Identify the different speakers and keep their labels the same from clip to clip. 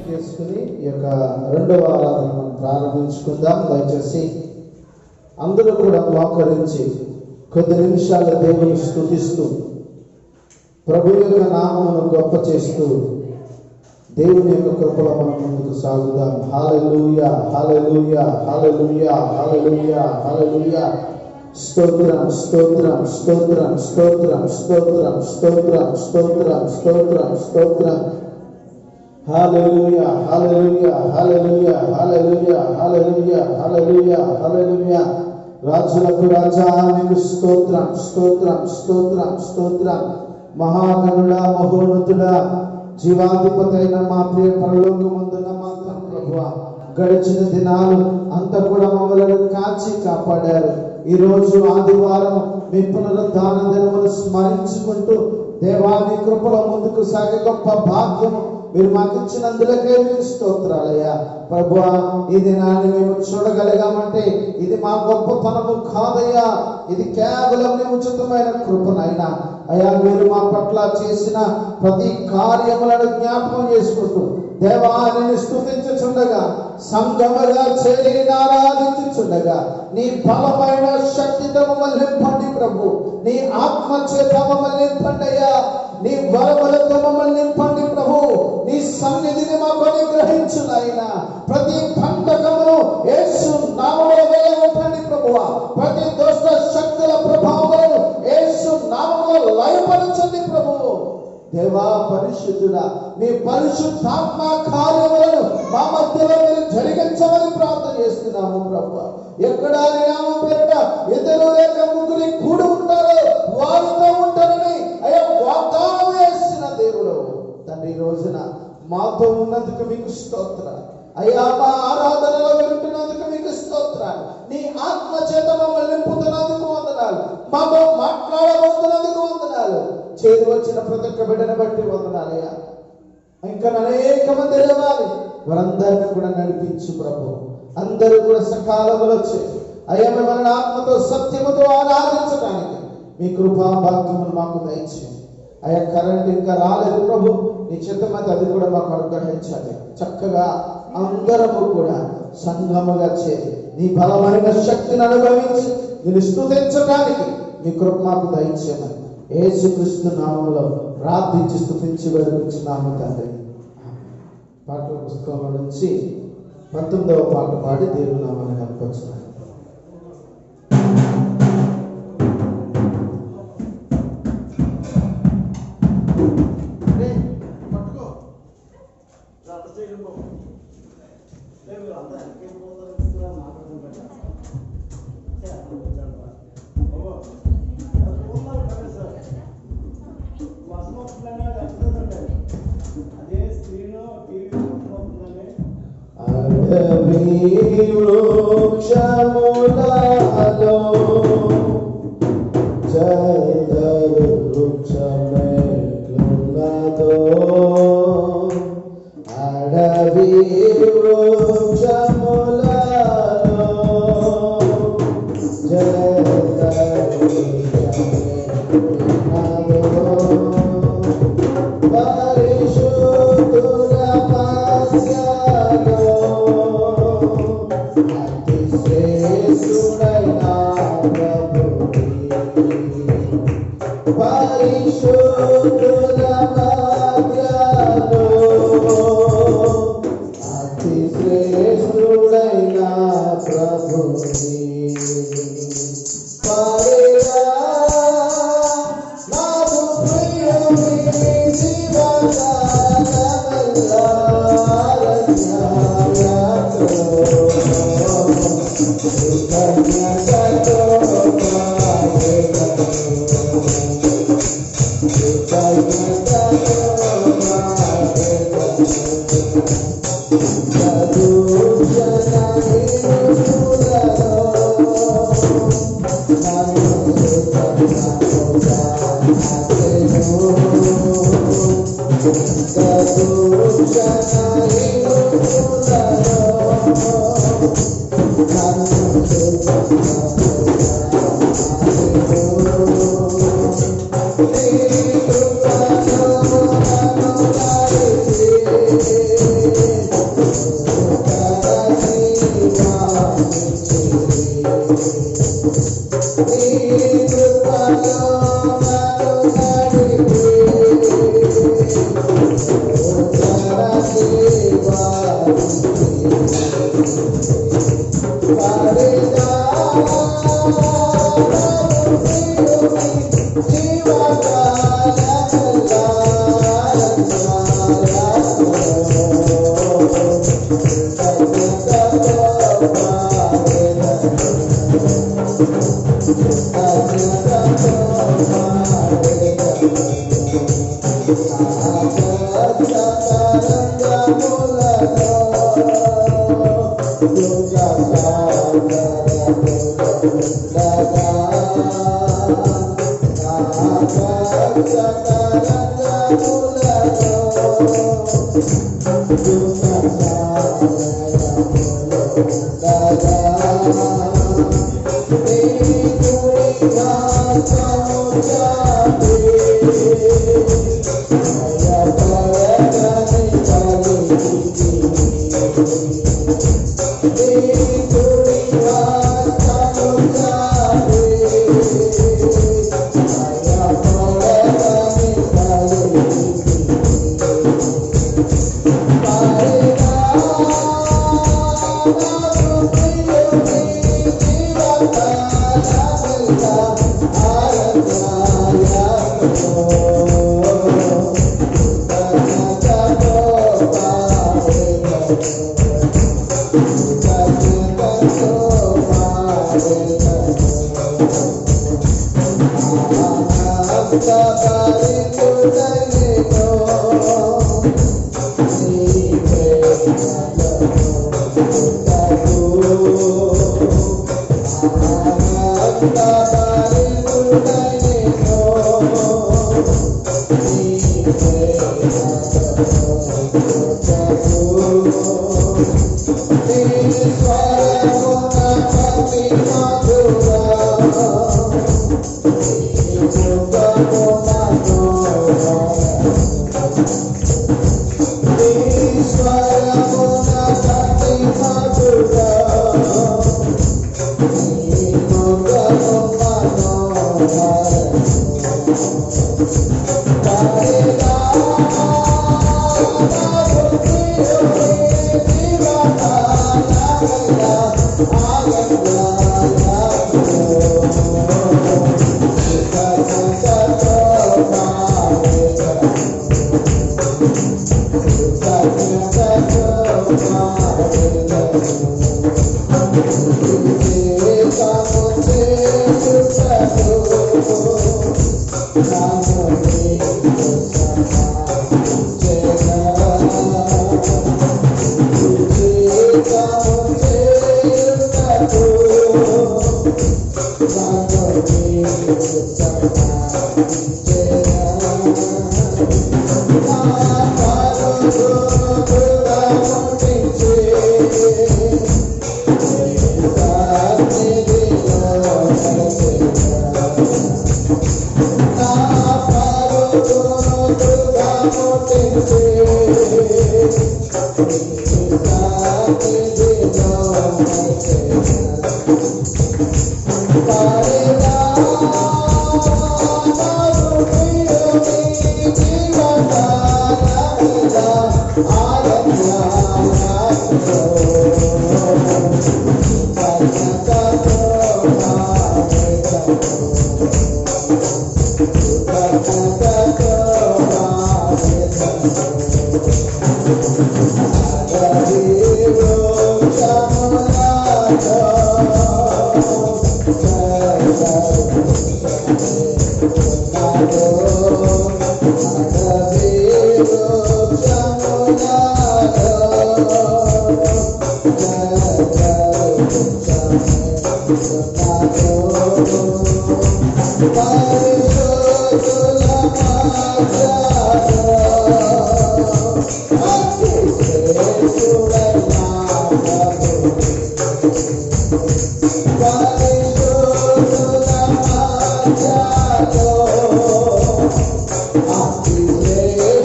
Speaker 1: చేసుకుని ఈ యొక్క రెండవ ఆరాధన మనం ప్రారంభించుకుందాం. దయచేసి అందరూ కూడా మోకరించి కొద్ది నిమిషాలు దేవుని స్తుతిస్తూ ప్రభు యొక్క నామమును గొప్ప చేస్తూ దేవుని యొక్క కృపలో మనం ముందుకు సాగుదాం. హల్లెలూయా, హల్లెలూయా, హల్లెలూయా, హల్లెలూయా, హల్లెలూయా. స్తోత్రం, స్తోత్రం, స్తోత్రం, స్తోత్రం, స్తోత్రం, స్తోత్రం, స్తోత్రం, స్తోత్రం, స్తోత్రం. హల్లెలూయా, హల్లెలూయా, హల్లెలూయా, హల్లెలూయా, హల్లెలూయా, హల్లెలూయా, హల్లెలూయా. రాజులకు రాజా నీకు స్తోత్రం, స్తోత్రం, స్తోత్రం, స్తోత్రం. మహాగణుడా, మహోన్నతుడా, జీవాధిపతి అయిన మా ప్రియ పరలోకమందున్న మాత్రం ప్రభువా, గడిచిన దినాలు అంతా కూడా మమ్మల్ని కాచి కాపాడారు. ఈ రోజు ఆదివారం మీ పునరుద్ధాన దినమును స్మరించుకుంటూ దేవాని కృపలో ముందుకు సాగే గొప్ప భాగ్యము మీరు మాకు ఇచ్చినందులకే మీకు స్తోత్రాలయ్యా. ప్రభువా, ఈ దినాన్ని మేము చూడగలిగామంటే ఇది మా గొప్పతనము కాదయ్యా, ఇది కేవలం నీ ఉచితమైన కృపనైనా అయ్యా. మీరు మా పట్ల చేసిన ప్రతి కార్యములను జ్ఞాపకం చేసుకుంటూ దేవాన్ని స్తుతించుచుండగా, సంగముగా చేరి ఆరాధించుచుండగా నీ బలమైన శక్తితో మమ్మల్ని నింపండి ప్రభు. నీ ఆత్మ చేత మమ్మల్ని నింపండి అయ్యా. నీ వరములతో మమ్మల్ని నింపండి ప్రభు. నీ సన్నిధిని మాకు అనుగ్రహించునైనా ప్రతి బంధకమును యేసు నామములో వేయగొట్టండి ప్రభువా. ప్రతి దుష్ట శక్తుల ప్రభావములను యేసు నామములో లయపరచండి ప్రభువు. దేవా పరిశుద్ధుడా, మీ పరిశుద్ధాత్మ కార్యములను మా మధ్యలో మీరు జరిగించమని ప్రార్థన చేస్తున్నాము ప్రభువా. ఎక్కడ నామం పేరిట ఇద్దరు లేక ముగ్గురు కూడి ఉంటారో వారితో ఉంటారని అయ్యా వాగ్దానం చేసిన దేవుడు తండ్రి, రోజున మాతో ఉన్నందుకు మీకు స్తోత్రాలు అయ్యా. మా ఆరాధనలో వింటున్నందుకు మీకు స్తోత్రాలు. నీ ఆత్మ చేత మమ్మల్ని నింపుతున్నందుకు వందనాలు. మాతో మాట్లాడబోతున్నందుకు వందనాలు. చేరి వచ్చిన ప్రతి ఒక్క బిడ్డను బట్టి వందనాలయ్యా. ఇంకా అనేక మంది లేవాలి, వారందరినీ కూడా నడిపించు ప్రభు. అందరూ కూడా సకాలంలో వచ్చి అయ్యా మిమ్మల్ని ఆత్మతో సత్యముతో ఆరాధించడానికి మీ కృపా భాగ్యమును మాకు దయచేయండి అయ్యా. కరెంట్ ఇంకా రాలేదు ప్రభు, నీ చిత్తమైతే అది కూడా మాకు అనుగ్రహించాలి. చక్కగా అందరము కూడా సంఘముగా చేరి నీ బలమైన శక్తిని అనుభవించి నేను స్తుతించడానికి మీ కృప మాకు దయచేయమని యేసుక్రీస్తు నామములో ప్రార్థించి స్తుతించి వేడుకుంటున్నాము తండ్రి. పాటల పుస్తకంలో నుంచి 19వ పాట పాడి దేవుని నామాన్ని కనపరుచున్నాను. వృక్షములలో జయదరు వృక్షమెట్లున్నదో, అడవి వృక్షములలో జయదరు వృక్షమెట్లున్నదో, పరిశుద్ధుల మధ్యలో అతి శ్రేష్ఠుడైన ప్రభువే, పరిశుద్ధుల మధ్యలో అతి శ్రేష్ఠుడైన ప్రభువే. పరిగా నాకు ప్రియుని జీవకాలమెల్లా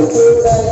Speaker 1: Today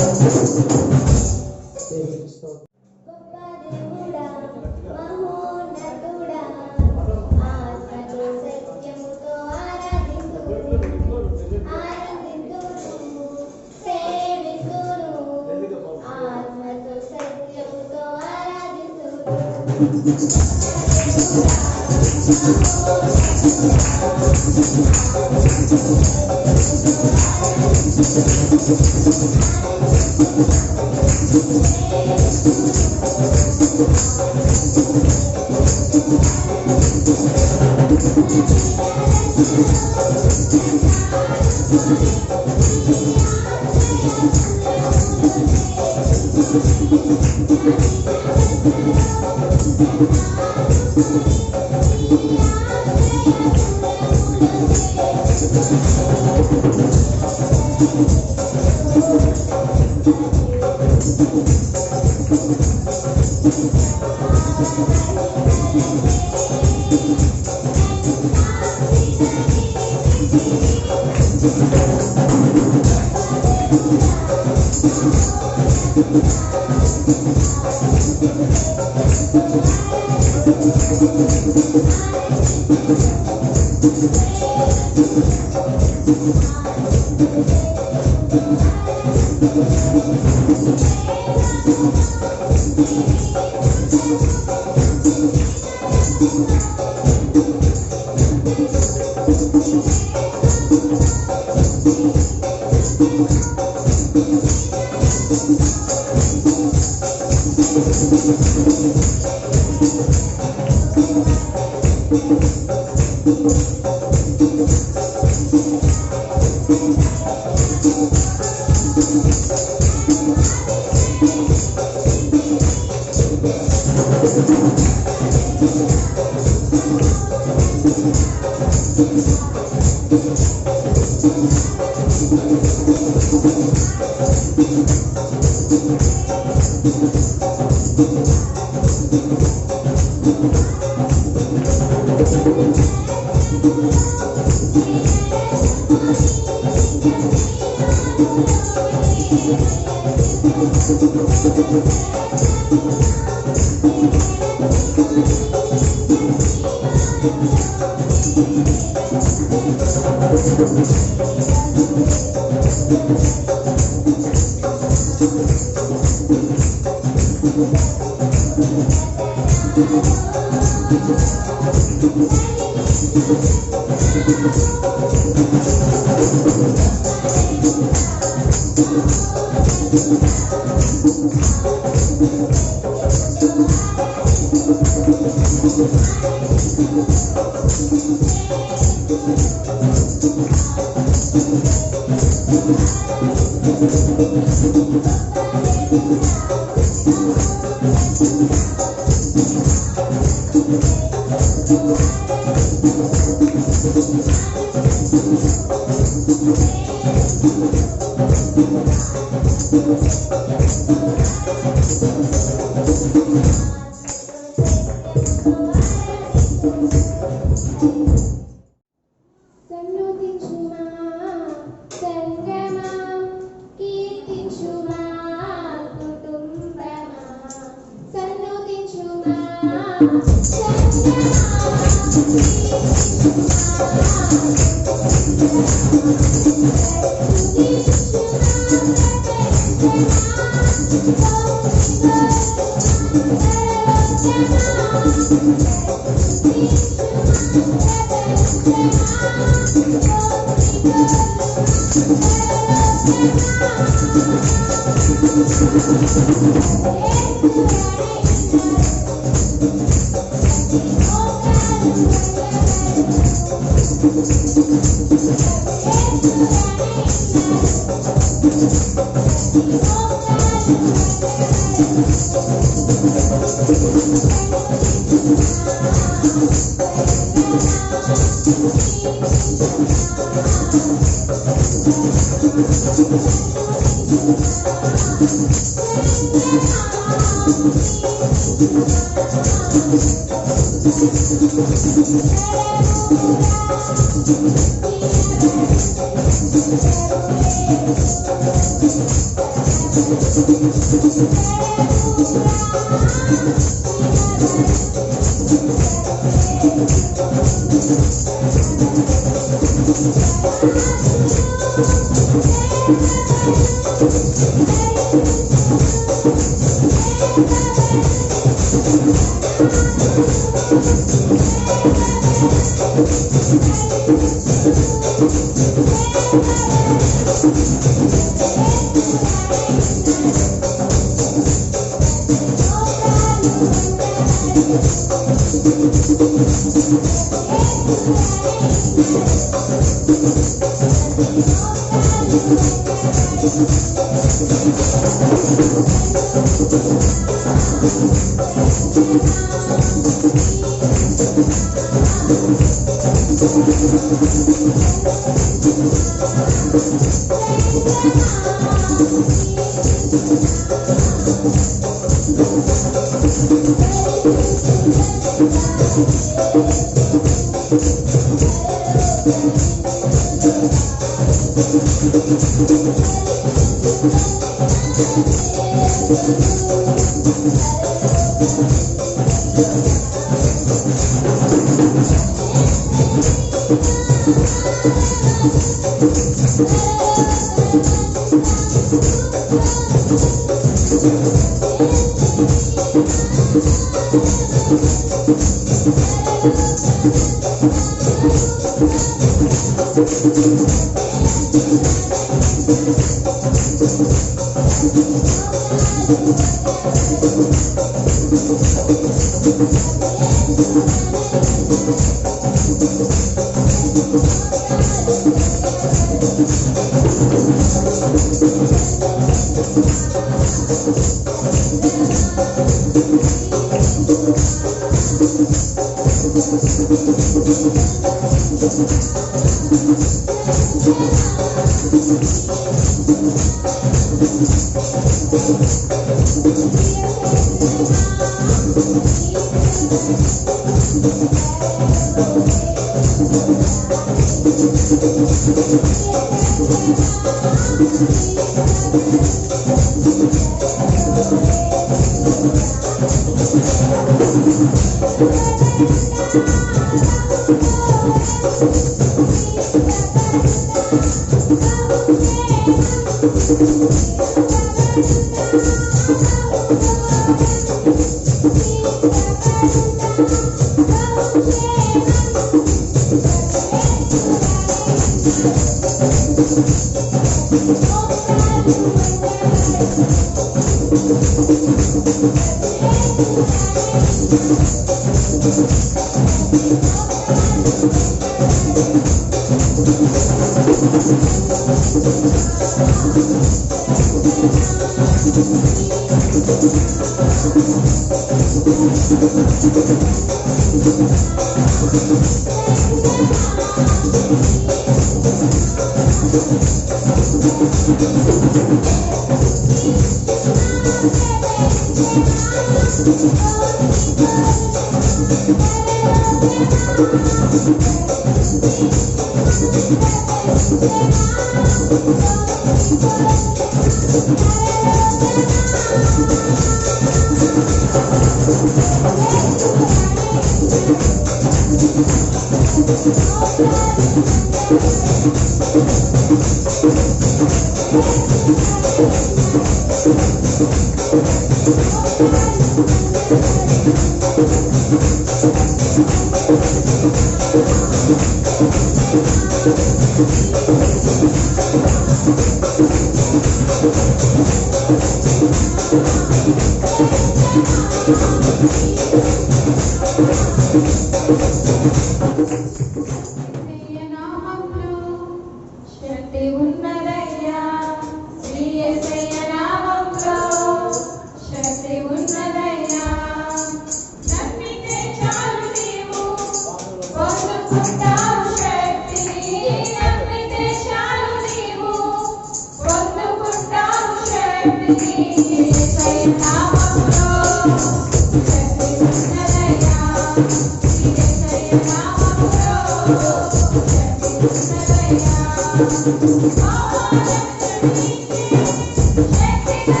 Speaker 2: Shakti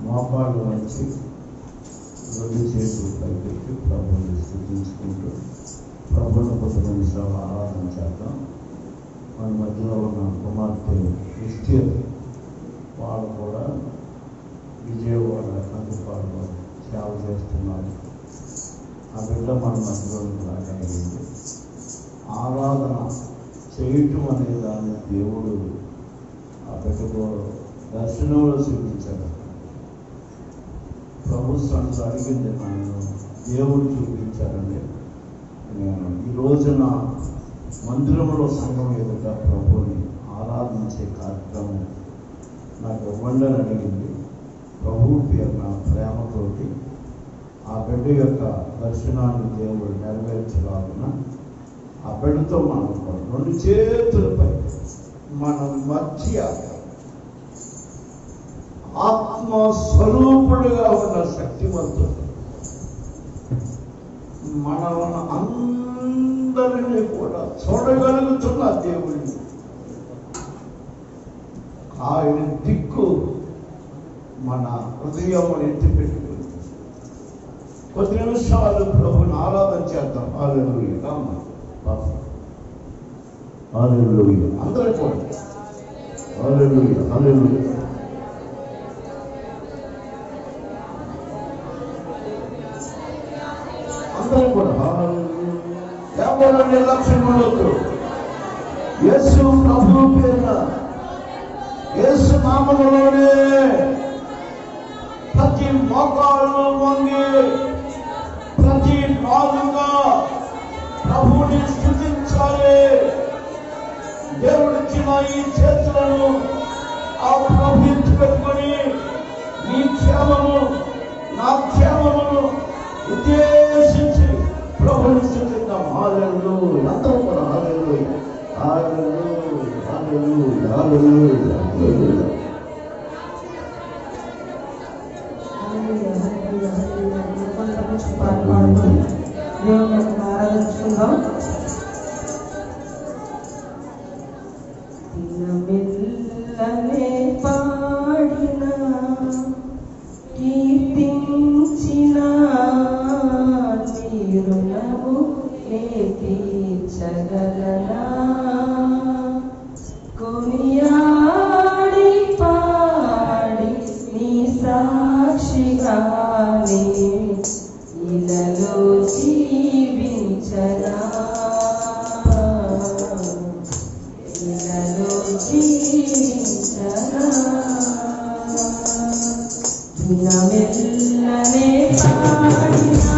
Speaker 2: మోపాలు వచ్చి రెండు చేతులు పైపెట్టి ప్రభుని స్థుతించుకుంటూ ప్రభుని కొద్దిమంది ఆరాధన చేద్దాం. మన మధ్యలో ఉన్న కుమార్తె క్రిస్టియన్ వాళ్ళు కూడా విజయవాడ అందుబాటులో సేవ చేస్తున్నారు. ఆ బిడ్డ మన మధ్యలో రాగలిగింది. ఆరాధన చేయటం అనే దాన్ని దేవుడు ఆ బిడ్డకు దర్శనంలో చూపించాడు. ప్రభు సన్నిధి అడిగింది, నన్ను దేవుడు చూపించారండి. నేను ఈ రోజున మందిరంలో సంఘం ఎదుట ప్రభుని ఆరాధించే కార్యక్రమం నాకు ఇవ్వండి అని అడిగింది. ప్రభు పేరున ప్రేమతోటి ఆ బిడ్డ యొక్క దర్శనాన్ని దేవుడు నెరవేర్చలాగున ఆ బిడ్డతో మనం రెండు చేతులపై మన మధ్య ఆత్మస్వరూపుడుగా ఉన్న శక్తివంతుడు మన అందరినీ కూడా చూడగలుగుతున్న దేవుడిని, ఆయన దిక్కు మన హృదయం ఎత్తి పెట్టుకుని కొద్ది నిమిషాలు ప్రభుని ఆరాధన చేద్దాం. హల్లెలూయా, హల్లెలూయా, అందరూ కూడా హల్లెలూయా, హల్లెలూయా. అందరూ కూడా ఎవరు నిర్లక్ష్యం ఉండొద్దు. యేసు ప్రభు పేరున యేసు నామములోనే ప్రతి మోకాళ్ళు వంగి ప్రతి నాలుక ప్రభుని స్తుతించాలి. దేవుడిచ్చిన ఈ చేతులను ఆ ప్రభు ఎత్తి పెట్టుకొని నీ క్షేమము నా క్షేమమును ఉద్దేశించి ప్రభుని స్తుతిద్దాం. హల్లెలూయా, అందరూ కూడా హల్లెలూయా, హల్లెలూయా, హల్లెలూయా, హల్లెలూయా, హల్లెలూయా.
Speaker 3: దేవుని ఆలోచించుకుందాం. దినమెల్లనే పాడిన కీర్తించిన నీరునము తీర్చగలనా కొనియాడి పాడి నీ సాక్షిగానే ఇలలో జీవించనా ఇలలో జీవించనా దినమెల్లనే పాడినా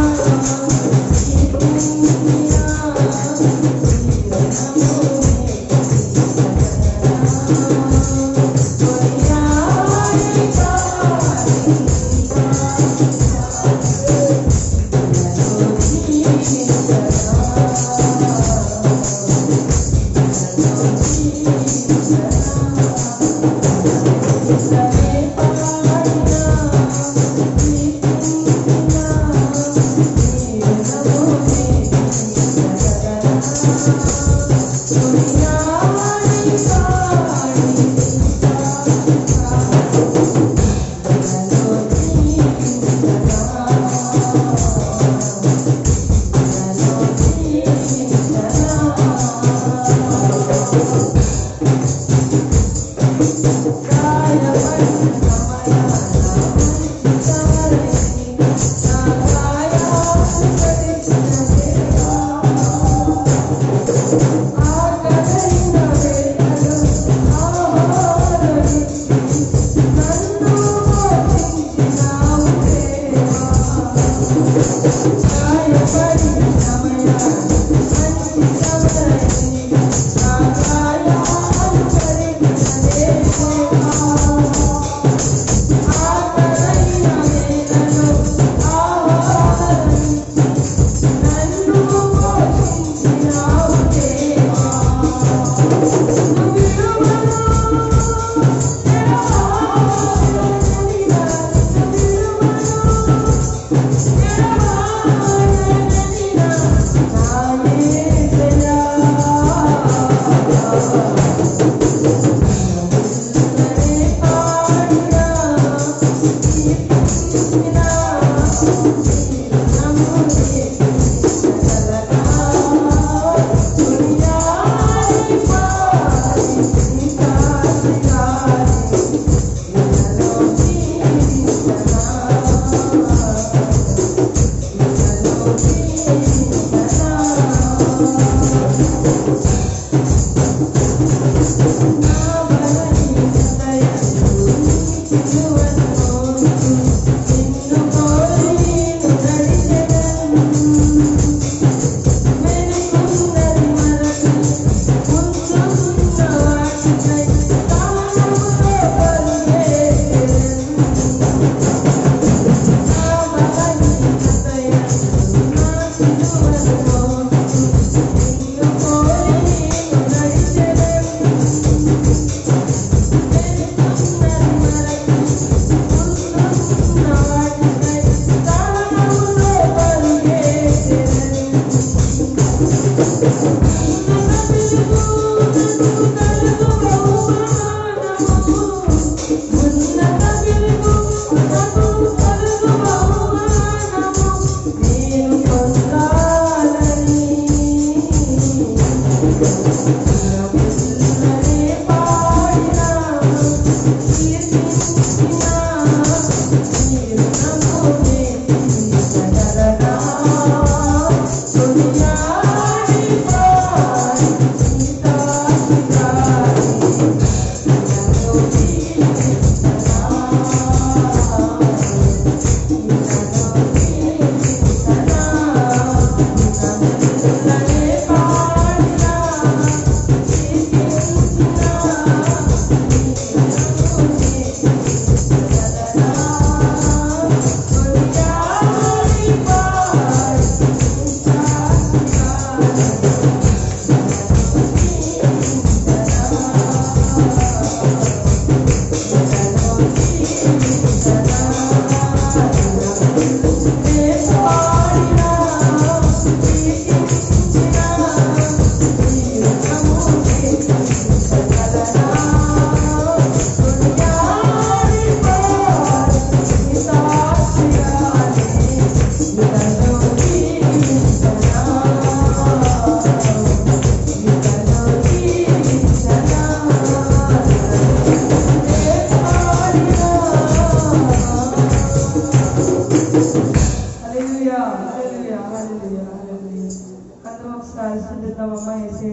Speaker 3: ఆశీర్వదిద్దామమ్మా యేసే.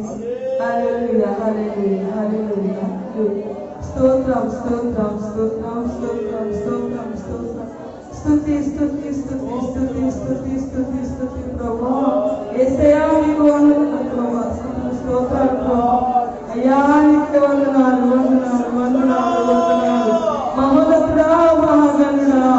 Speaker 3: హల్లెలూయా హల్లెలూయా హల్లెలూయా హల్లెలూయా. స్తోత్రం స్తోత్రం స్తోత్రం స్తోత్రం స్తోత్రం స్తోత్రం. స్తుతి స్తుతి స్తుతి స్తుతి స్తుతి స్తుతి స్తుతి ప్రభువా. యేసయ్యా నీకు వందనాలు ప్రభువా. స్తోత్రాలు ప్రభువా. అయ్యా నీకు వందనాలు వందనాలు వందనాలు వందనాలు. మహోన్నతుడా మహాగణుడా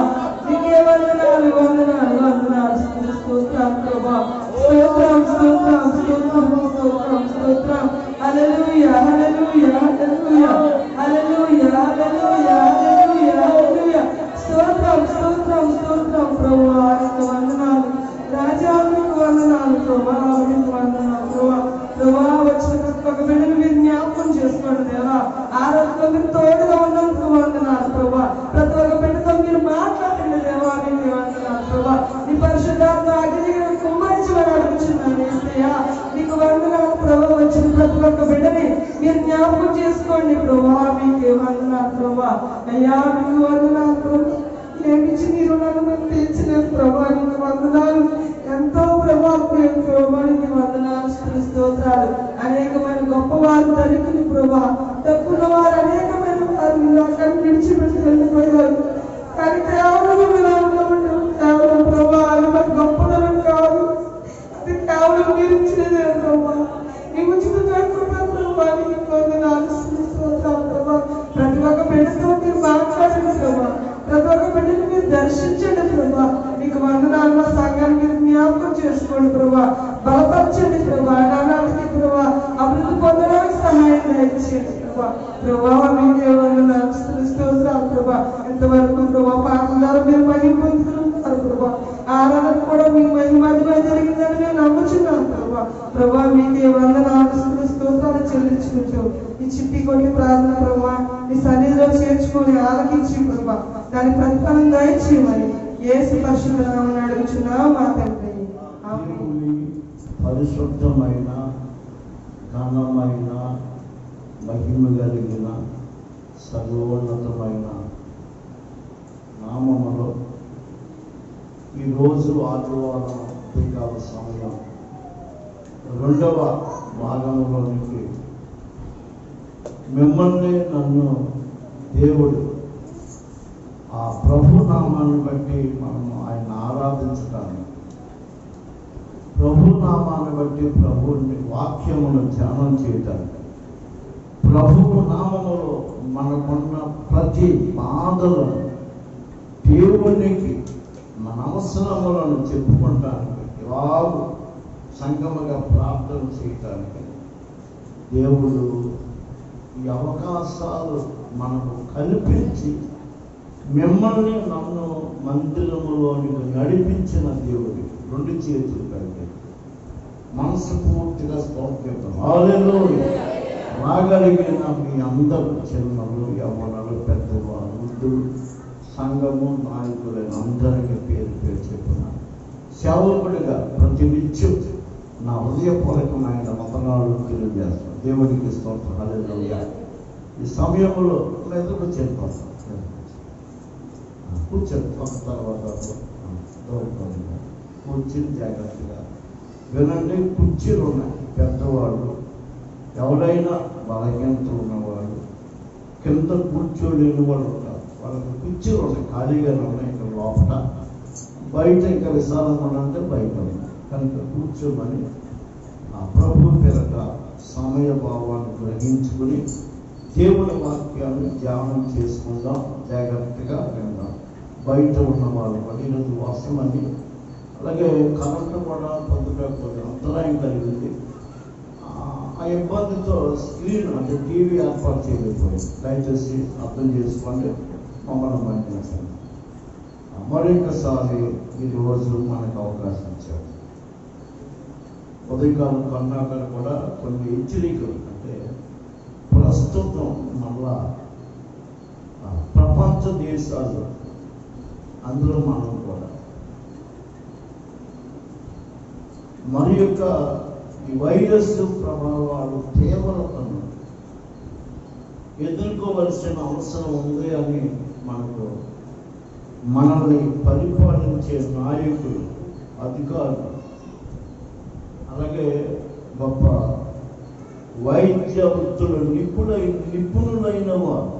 Speaker 3: నీకే వందనాలు వందనాలు వందనాలు. స్తోత్రం ప్రభువా. స్తోత్రం స్తోత్రం స్తోత్రం స్తోత్రం స్తోత్రం. హల్లెలూయా హల్లెలూయా హల్లెలూయా హల్లెలూయా హల్లెలూయా హల్లెలూయా హల్లెలూయా. స్తోత్రం స్తోత్రం స్తోత్రం ప్రభువా. నీకు వందనాలు రాజా, నీకు వందనాలు ప్రభువా, నీకు వందనాలు ప్రభువా. ప్రభువా వచ్చిన ప్రతి ఒక్క బిడ్డను మీరు జ్ఞాపకం చేసుకోండి దేవా. ఆ రోజులో మీరు తోడుగా ఉన్నందుకు వందనాలు ప్రభువా. ప్రతి ఒక్క బిడ్డతో మీరు మాట్లాడండి దేవా. నీకు వందనాలు ప్రభువా. నీ పరిశుద్ధాత్మ అగ్ని కుమ్మరించమని అడుగుతున్నాను యేసయ్యా. నీకు వందనాలు ప్రభువా. వచ్చిన ప్రతి ఒక్క బిడ్డని మీరు జ్ఞాపకం చేసుకోండి ప్రభువా. మీకు వందనాలు ప్రభువా. అయ్యా మీకు వందనాలు ప్రభువా. ఏమిచ్చి మీరు నన్ను తీర్చలేదు ప్రభా. నీకు వందనాలు. ఎంతో ప్రభావం ప్రభానికి వందనాలు స్తోత్రాలు. అనేకమైన గొప్పవారు ధనికులు ప్రభా. తక్కువ వారు అనేకమైన వారు అక్కడిని విడిచిపెట్టి వెళ్ళిపోయారు. కానీ కేవలం కేవలం ప్రభా అది మరి గొప్పదనం కాదు. అది కేవలం మీరు ఇచ్చినదే ప్రభా. నీ ఉచిత ప్రభా. నీకు వందనాలు స్తోత్రాలు ప్రభా. ప్రతి ఒక్క బిడ్డతో మీరు మాట్లాడండి ప్రభా. ప్రతి ఒక్క బిడ్డని మీరు దర్శించండి ప్రభా. మీకు వందనాలు. మా సంఘాన్ని మీరు జ్ఞాపకం చేసుకోండి ప్రభా. బలపరచండి ప్రభా. నానాటికి ప్రభా అభివృద్ధి పొందడానికి సహాయం దయచేయండి ప్రభా. ప్రభా మీకే వందనాలు స్తోత్రాలు ప్రభా. ఎంతవరకు ప్రభా పాటల ద్వారా మీరు మహిమ పొందుతున్నారు ప్రభా. ఆరాధన కూడా మీ మహిమ జరిగిందని నేను నమ్ముచున్నాను ప్రభా. ప్రభా మీకే వందనాలు స్తోత్రాలు చెల్లించుకుంటూ ఈ చిట్టి కొట్టి ప్రార్థన ప్రభా మీ సన్నిధిలో చేర్చుకొని ఆలకించి ప్రభా దాని ప్రతిఫలం దయచేయమని యేసు పరిశుద్ధ నామమున అడుగుచున్నాము మా తండ్రి. ఆమేన్.
Speaker 2: పరిశుద్ధమైన ఘనమైన మహిమ కలిగిన సర్వోన్నతమైన నామములో ఈరోజు ఆదివారం ఉదయకాల సమయం రెండవ భాగంలోనికి మిమ్మల్ని నన్ను దేవుడు ఆ ప్రభు నామాన్ని బట్టి మనము ఆయన ఆరాధించడానికి, ప్రభు నామాన్ని బట్టి ప్రభువుని వాక్యమును ధ్యానం చేయటానికి, ప్రభువు నామములో మనకున్న ప్రతి బాధలను దేవునికి మన అవసరములను చెప్పుకోవటానికి, ఇలాగూ సంగముగా ప్రార్థన చేయటానికి దేవుడు ఈ అవకాశాలు మనకు కల్పించి మిమ్మల్ని నన్ను మందిరములోనికి నడిపించిన దేవుడి రెండు చేతులు కలిగి మనసు పూర్తిగా స్తోత్రం. హల్లెలూయా. రాగలిగిన మీ అందరూ చిన్నలు యవ్వనులు పెద్దవారు వృద్ధులు సంఘము నాయకులైన అందరికీ పేరు పేరు చెప్పున సేవకుడిగా ప్రతినిత్యం నా హృదయపూర్వకమైన వందనాలు తెలియజేస్తాను. దేవుడికి స్తోత్రం. హల్లెలూయా. ఈ సమయంలో ఎదురు చెప్పాను కూర్చొని తర్వాత కూర్చుని జాగ్రత్తగా వినండి. కుర్చీలు ఉన్నాయి. పెద్దవాళ్ళు ఎవరైనా బలహీనతలు ఉన్నవాళ్ళు కింద కూర్చోలేని వాళ్ళు ఉంటారు. వాళ్ళకి కుర్చీలు ఉన్నాయి, ఖాళీగానే ఉన్నాయి. ఇక్కడ లోపల బయట ఇంకా విశాలంగా ఉంటే బయట ఉన్నాయి. కనుక కూర్చోమని ఆ ప్రభు పేరట సమయ భావాన్ని గ్రహించుకుని దేవుని వాక్యాన్ని ధ్యానం చేసుకుందాం. జాగ్రత్తగా విందాం. బయట ఉన్న వాళ్ళు కూడా ఈరోజు వర్షమని, అలాగే కరెంటు కూడా పొందకపోతే అంతరాయం కలిగింది. ఆ ఇబ్బందితో స్క్రీన్ అంటే టీవీ ఏర్పాటు చేయలేకపోయింది. దయచేసి అర్థం చేసుకోండి, మమ్మల్ని మన్నించండి. మరొకసారి ఈరోజు మనకు అవకాశం ఇచ్చారు. ఉదయకాలం కన్నాక కూడా కొన్ని హెచ్చరికలు అంటే ప్రస్తుతం మళ్ళా ప్రపంచ దేశాలు అందులో మనం కూడా మరి యొక్క ఈ వైరస్ ప్రభావాలు తీవ్రతను ఎదుర్కోవలసిన అవసరం ఉంది అని మనకు మనల్ని పరిపాలించే నాయకులు, అధికారులు, అలాగే గొప్ప వైద్య వృత్తులు నిపుణులైన వారు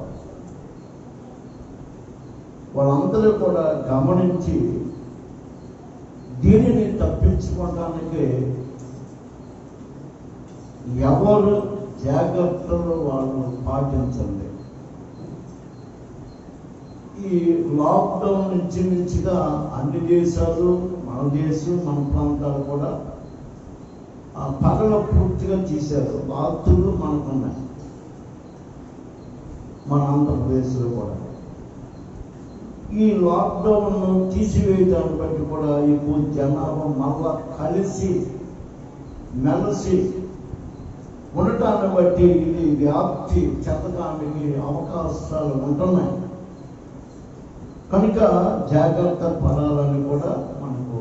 Speaker 2: వాళ్ళందరూ కూడా గమనించి దీనిని తప్పించుకోవడానికి ఎవరు జాగ్రత్తలు వాళ్ళు పాటించండి. ఈ లాక్డౌన్ నుంచి అన్ని దేశాలు, మన దేశం, మన ప్రాంతాలు కూడా పగలు పూర్తిగా తీశారు. రాత్రులు మనకున్నాయి. మన ఆంధ్రప్రదేశ్లో కూడా ఈ లాక్డౌన్ తీసివేయడాన్ని బట్టి కూడా ఎక్కువ జనాభా మళ్ళా కలిసి మెలిసి ఉండటాన్ని బట్టి ఇది వ్యాప్తి చెందడానికి అవకాశాలు ఉంటున్నాయి. కనుక జాగ్రత్త పడాలని కూడా మనకు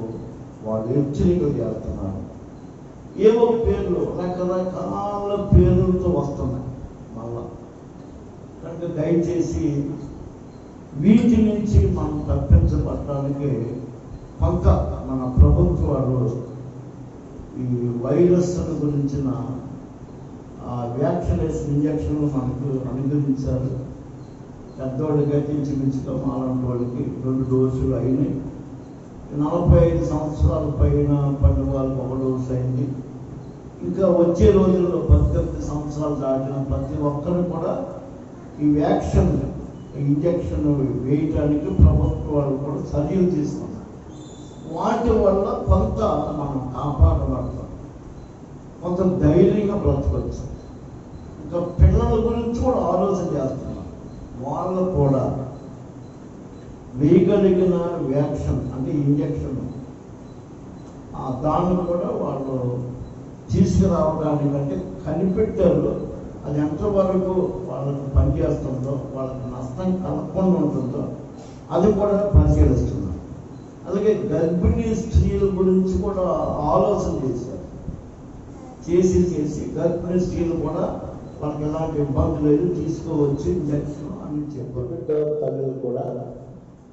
Speaker 2: వాళ్ళు హెచ్చరికలు చేస్తున్నారు. ఏవో పేర్లు రకరకాల పేర్లతో వస్తున్నాయి మళ్ళా. కనుక దయచేసి వీటి నుంచి మనం తప్పించబడటానికి కొంత మన ప్రభుత్వాలు ఈ వైరస్ గురించిన వ్యాక్సినేషన్ ఇంజక్షన్లు మనకు అనుగ్రహించారు. పెద్దవాళ్ళకి అయితే ఇంచుమించుగా మాలాంటి వాళ్ళకి 2 డోసులు అయినాయి. 45 సంవత్సరాల పైన పడిన వాళ్ళకి 1 డోసు అయింది. ఇంకా వచ్చే రోజుల్లో 18 సంవత్సరాలు దాటిన ప్రతి ఒక్కరు కూడా ఈ వ్యాక్సిన్ ఇంజక్షన్ వేయటానికి ప్రభుత్వాలు కూడా చర్యలు తీసుకున్నారు. వాటి వల్ల కొంత మనం కాపాడబడతాం, కొంత ధైర్యంగా బ్రతకొచ్చు. ఇంకా పిల్లల గురించి కూడా ఆలోచన చేస్తున్నాం. వాళ్ళు కూడా వేయగలిగిన వ్యాక్సిన్ అంటే ఇంజక్షన్ దాన్ని కూడా వాళ్ళు తీసుకురావడానికంటే కనిపెట్టారు. అది ఎంతవరకు వాళ్ళకు పనిచేస్తుందో, వాళ్ళకి నష్టం కలగకుండా ఉంటుందో అది కూడా పరిశీలిస్తున్నారు. అలాగే గర్భిణీ స్త్రీల గురించి కూడా ఆలోచన చేశారు. చేసి గర్భిణీ స్త్రీలు కూడా వాళ్ళకి ఎలాంటి ఇబ్బంది లేదు, తీసుకోవచ్చు ఇంజక్షన్ అని చెప్పారు. తల్లులు కూడా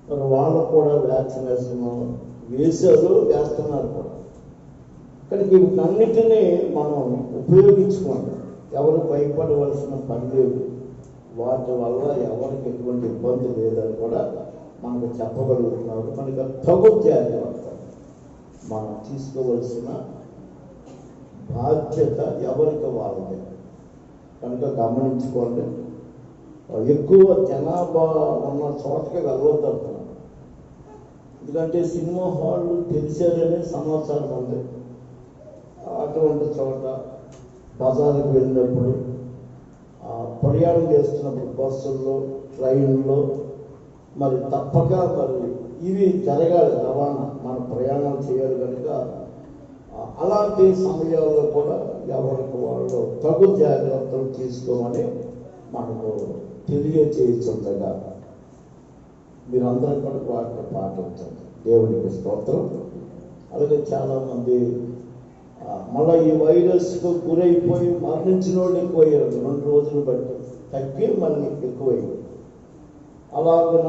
Speaker 2: మరి వాళ్ళకు కూడా వ్యాక్సినేషన్ వేశారు, వేస్తున్నారు కూడా. కానీ వీటన్నిటినీ మనం ఉపయోగించుకోండి. ఎవరు భయపడవలసిన పని లేదు. వాటి వల్ల ఎవరికి ఎటువంటి ఇబ్బంది లేదని కూడా మనకు చెప్పగలుగుతున్నారు. మనకి తగు జాగ్రత్త మనం తీసుకోవలసిన బాధ్యత ఎవరికి వాళ్ళదే. కనుక గమనించుకోండి. ఎక్కువ జనాభా ఉన్న చోటకి వెళ్ళొద్దంటున్నాను. ఎందుకంటే సినిమా హాళ్ళు తెలిసారనే సమాచారం ఉంది. అటువంటి చోట బజారుకి వెళ్ళినప్పుడు, ప్రయాణం చేస్తున్నప్పుడు బస్సుల్లో, ట్రైన్లో మరి తప్పక మరి ఇవి జరగాలి. రవాణా మన ప్రయాణాలు చేయాలి. కనుక అలాంటి సమయాల్లో కూడా ఎవరికి వాళ్ళు తగు జాగ్రత్తలు తీసుకోమని మనకు తెలియచేస్తుండగా మీరందరూ కూడా వాటిని పాటించండి. దేవునికి స్తోత్రం. అలాగే చాలామంది మళ్ళీ ఈ వైరస్కు గురైపోయి మరణించిన వాళ్ళు ఎక్కువయ్యారు. 2 రోజులు బట్టి తగ్గి మళ్ళీ ఎక్కువయ్యారు. అలాగన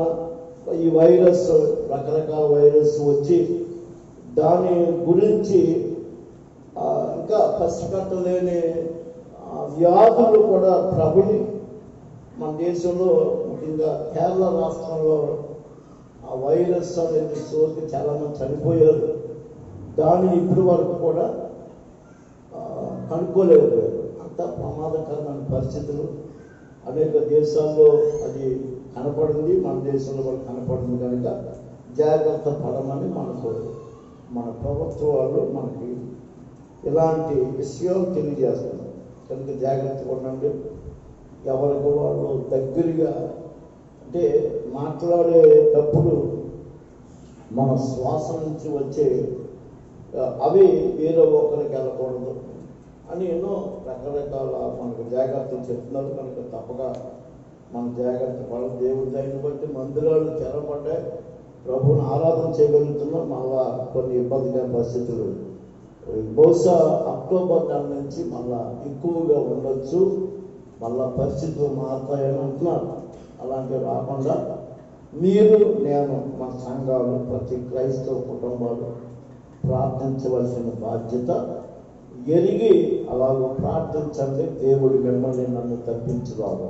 Speaker 2: ఈ వైరస్, రకరకాల వైరస్ వచ్చి దాని గురించి ఇంకా పసిగట్టలేని వ్యాధులు కూడా ప్రబలి మన దేశంలో ముఖ్యంగా కేరళ రాష్ట్రంలో ఆ వైరస్ అనేది సోకి చాలామంది చనిపోయారు. దానిని ఇప్పటి వరకు కూడా కనుక్కోలేకపోయారు. అంత ప్రమాదకరమైన పరిస్థితులు అనేక దేశాల్లో అది కనపడింది, మన దేశంలో కూడా కనపడింది. కనుక జాగ్రత్త పడమని మనకు మన ప్రభుత్వం వాళ్ళు మనకి ఇలాంటి విషయాలు తెలియజేస్తున్నారు. కనుక జాగ్రత్తగా ఉండండి. ఎవరికి వాళ్ళు దగ్గరగా అంటే మాట్లాడేటప్పుడు మన శ్వాస నుంచి వచ్చే అవి వేరే ఒకరికి వెళ్ళకూడదు అని ఎన్నో రకరకాల మనకు జాగ్రత్తలు చెప్తున్నారు. కనుక తప్పక మన జాగ్రత్త పడాలి. దేవుడి దయని బట్టి మందిరాలు తెరపడ్డాయి, ప్రభువుని ఆరాధన చేయగలుగుతున్నాం. మళ్ళా కొన్ని ఇబ్బందికర పరిస్థితులు బహుశా అక్టోబర్ నెల నుంచి మళ్ళా ఎక్కువగా ఉండొచ్చు, మళ్ళా పరిస్థితులు మారుతాయని అంటున్నారు. అలాంటివి రాకుండా మీరు, నేను, మన సంఘాలు, ప్రతి క్రైస్తవ కుటుంబాలు ప్రార్థించవలసిన బాధ్యత ఎరిగి అలాగ ప్రార్థించండి. దేవుడు మిమ్మల్ని నన్ను తప్పించుదాము.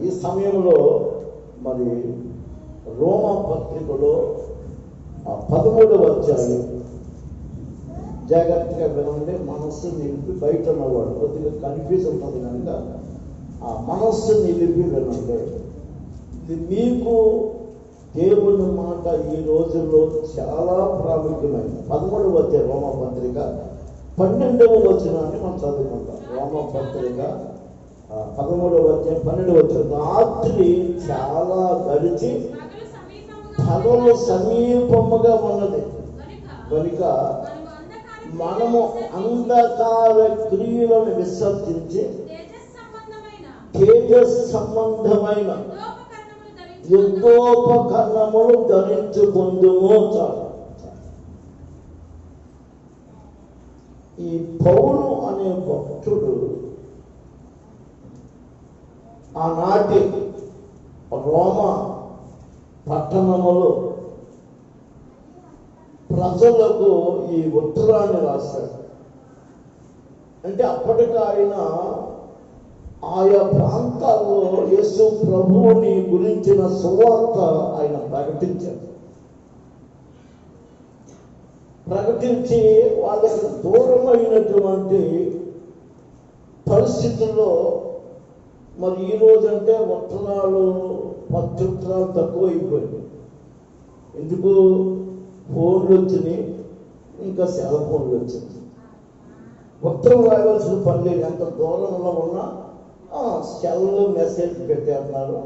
Speaker 2: ఈ సమయంలో మరి రోమా పత్రికలో 13వ అధ్యాయం జాగ్రత్తగా వినండి. మనస్సు నిలిపి, బయట ఉన్నవాడు కొద్దిగా కన్ఫ్యూజ్ ఉంటుంది కనుక ఆ మనస్సు నిలిపి వినండి. ఇది మీకు దేవుని మాట ఈ రోజుల్లో చాలా ప్రాముఖ్యమైనది. 13వ అధ్యాయం రోమా పత్రిక 12వ వచనాన్ని మనం చదువుకుంటాం. రోమా పత్రిక 13వ అధ్యాయం 12వ వచనం. రాత్రి చాలా గడిచి పగలు సమీపముగా ఉన్నది కనుక మనము అంధకార క్రియలను విసర్జించి తేజస్ సంబంధమైన యుద్ధోపకరణములు ధరించుకుందుము. చాలు. ఈ పౌలు అనే భక్తుడు ఆనాటి రోమా పట్టణములో ప్రజలకు ఈ ఉత్తరాన్ని రాశాడు. అంటే అప్పటికి ఆయన ఆయా ప్రాంతాల్లో యేసు ప్రభువుని గురించిన సువార్త ఆయన ప్రకటించి వాళ్ళకి దూరమైనటువంటి పరిస్థితుల్లో మరి ఈరోజు అంటే ఉత్తరాలు పత్రికలు తక్కువైపోయింది. ఎందుకు? ఫోన్లు వచ్చినాయి, ఇంకా సెల్ ఫోన్లు వచ్చినాయి. ఉత్తరం రాయవలసిన పని లేదు. ఎంత దూరంలో ఉన్నా సెల్ మెసేజ్ పెట్టేస్తున్నారు.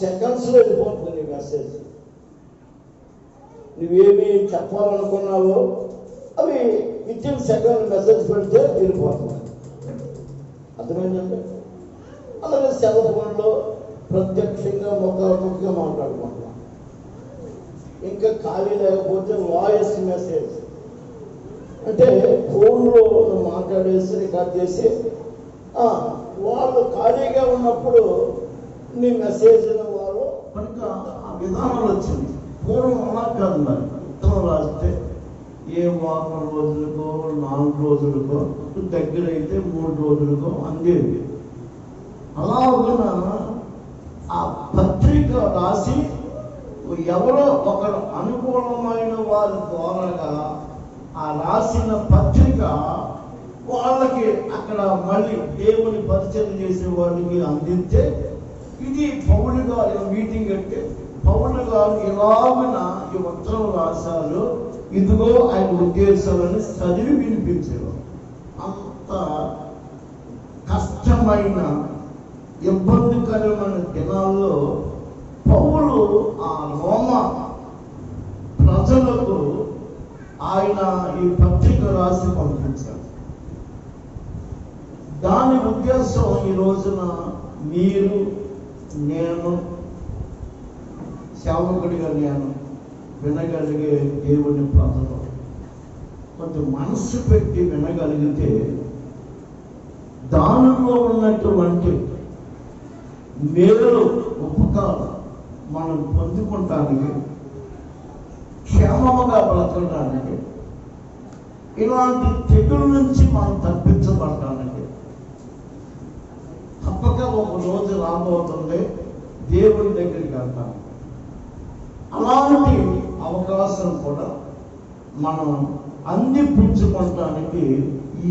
Speaker 2: సెకండ్స్లో వెళ్ళిపోతుంది నీ మెసేజ్. నువ్వేమి చెప్పాలనుకున్నావో అవి వితిన్ సెకండ్ మెసేజ్ పెడితే వెళ్ళిపోతుంది. అర్థమైందండి? అలాగే సెల్ ఫోన్లో ప్రత్యక్షంగా ముఖాముఖిగా మాట్లాడుకుంటున్నాం. ఇంకా ఖాళీ లేకపోతే వాయిస్ మెసేజ్ అంటే ఫోన్లో మాట్లాడేసి రికార్డ్ చేసి వాళ్ళు ఖాళీగా ఉన్నప్పుడు నీ మెసేజ్ వాళ్ళు కనుక ఆ విధానాలు వచ్చింది. పూర్వం అలా కాదు. మరి ఉత్తరం రాస్తే ఏ వారం రోజులకో 4 రోజులకో, దగ్గరైతే 3 రోజులకో అందేది. అలాగున ఆ పత్రిక రాసి ఎవరో ఒకరు అనుకూలమైన వారి ద్వారాగా ఆ రాసిన పత్రిక వాళ్ళకి అక్కడ మళ్ళీ దేవుని పరిచయం చేసే వాడికి అందించే ఇది పౌలు గారు మీటింగ్ అంటే పౌలు గారు ఇలాగున ఈ ఉత్తరం రాశారు, ఇదిగో ఆయన ఉద్దేశాలని చదివి వినిపించారు. అంత కష్టమైన ఇబ్బందికరమైన దినాల్లో పౌలు ఆ రోమా ప్రజలకు ఆయన ఈ పత్రిక రాసి పంపించారు. దాని ఉద్దేశం ఈ రోజున మీరు, నేను, సేవకుడిగా నేను వినగలిగే దేవుని ప్రజలు కొంచెం మనస్సు పెట్టి వినగలిగితే దానిలో ఉన్నటువంటి మేలు ఉపకారం మనం పొందుకుంటానికి, క్షేమముగా బ్రతకడానికి, ఇలాంటి తెగుల నుంచి మనం తప్పించబడటానికి తప్పక ఒక రోజు రాబోతుంది దేవుని దగ్గరికి వెళ్తాం. అలాంటి అవకాశం కూడా మనం అందిపుచ్చుకోవటానికి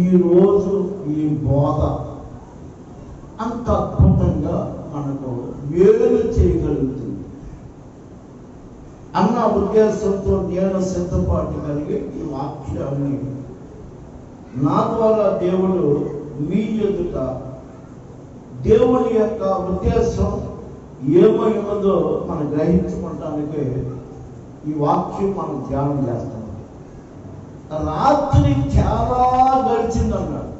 Speaker 2: ఈరోజు ఈ బోధ అంత అద్భుతంగా మనకు మేలు చేయగలుగుతుంది అన్న ఉద్దేశంతో నేను సిద్ధపాటు కలిగి ఈ వాక్యాన్ని నా ద్వారా దేవుడు మీ ఎదుట దేవుని యొక్క ఉద్దేశం ఏమై ఉన్నదో మనం గ్రహించుకోవటానికి ఈ వాక్యం మనం ధ్యానం చేస్తాం. రాత్రి చాలా గడిచిందన్నాడు.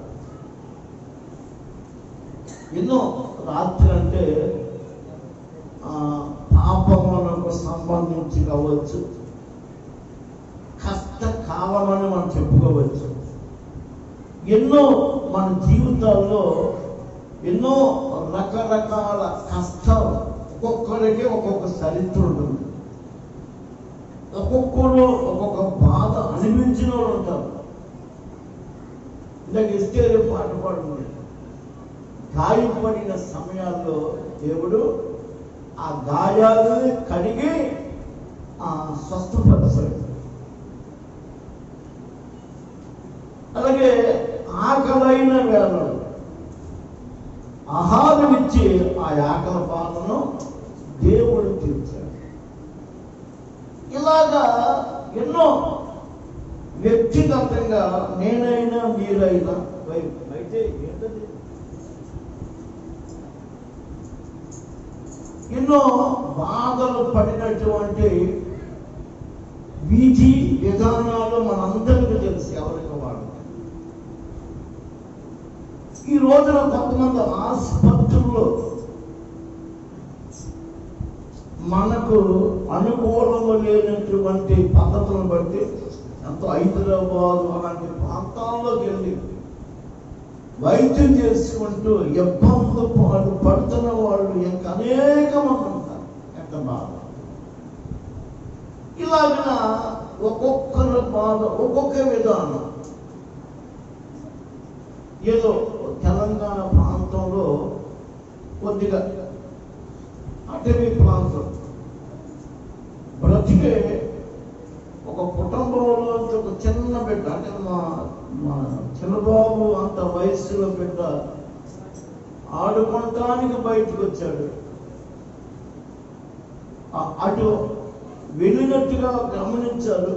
Speaker 2: ఎన్నో రాత్రి అంటే పాపములకు సంబంధించి కావచ్చు, కష్టకాలమని మనం చెప్పుకోవచ్చు. ఎన్నో మన జీవితాల్లో ఎన్నో రకరకాల కష్టాలు, ఒక్కొక్కరికి ఒక్కొక్క చరిత్ర ఉంటుంది. ఒక్కొక్కరు ఒక్కొక్క బాధ అనిపించిన వాళ్ళు ఉంటారు. ఇందాక ఎస్తేరు పాట పాడుతుంది. గాయపడిన సమయాల్లో దేవుడు ఆ గాయాలని కడిగి స్వస్థపరిచాడు. అలాగే ఆకలైన వేళలో ఆహారం ఇచ్చి ఆ ఆకలి బాధను దేవుడు తీర్చాడు. ఇలాగా ఎన్నో వ్యక్తిగతంగా నేనైనా మీరైనా అయితే ఏంటది ఎన్నో బాధలు పడినటువంటి వీధి విధానాలు మనందరికీ తెలుసు. ఎవరికి వాళ్ళు ఈ రోజున కొంతమంది ఆసుపత్రుల్లో మనకు అనుకూలము లేనటువంటి పద్ధతులను బట్టి ఎంతో హైదరాబాద్ అలాంటి ప్రాంతాల్లోకి వెళ్ళి వైద్యం చేసుకుంటూ ఇబ్బంది పడుతున్న వాళ్ళు ఇంకా అనేక మంది ఉంటారు. ఎంత బాధ! ఇలాగిన ఒక్కొక్కరి బాధ ఒక్కొక్క విధానం. ఏదో తెలంగాణ ప్రాంతంలో కొద్దిగా అటవీ ప్రాంతం బ్రతికే ఒక కుటుంబంలో ఒక చిన్న బిడ్డ, అంటే మా చిన్నబాబు అంత వయసులో బిడ్డ ఆడుకోవటానికి బయటకు వచ్చాడు. అటు వెళ్ళినట్టుగా గమనించారు.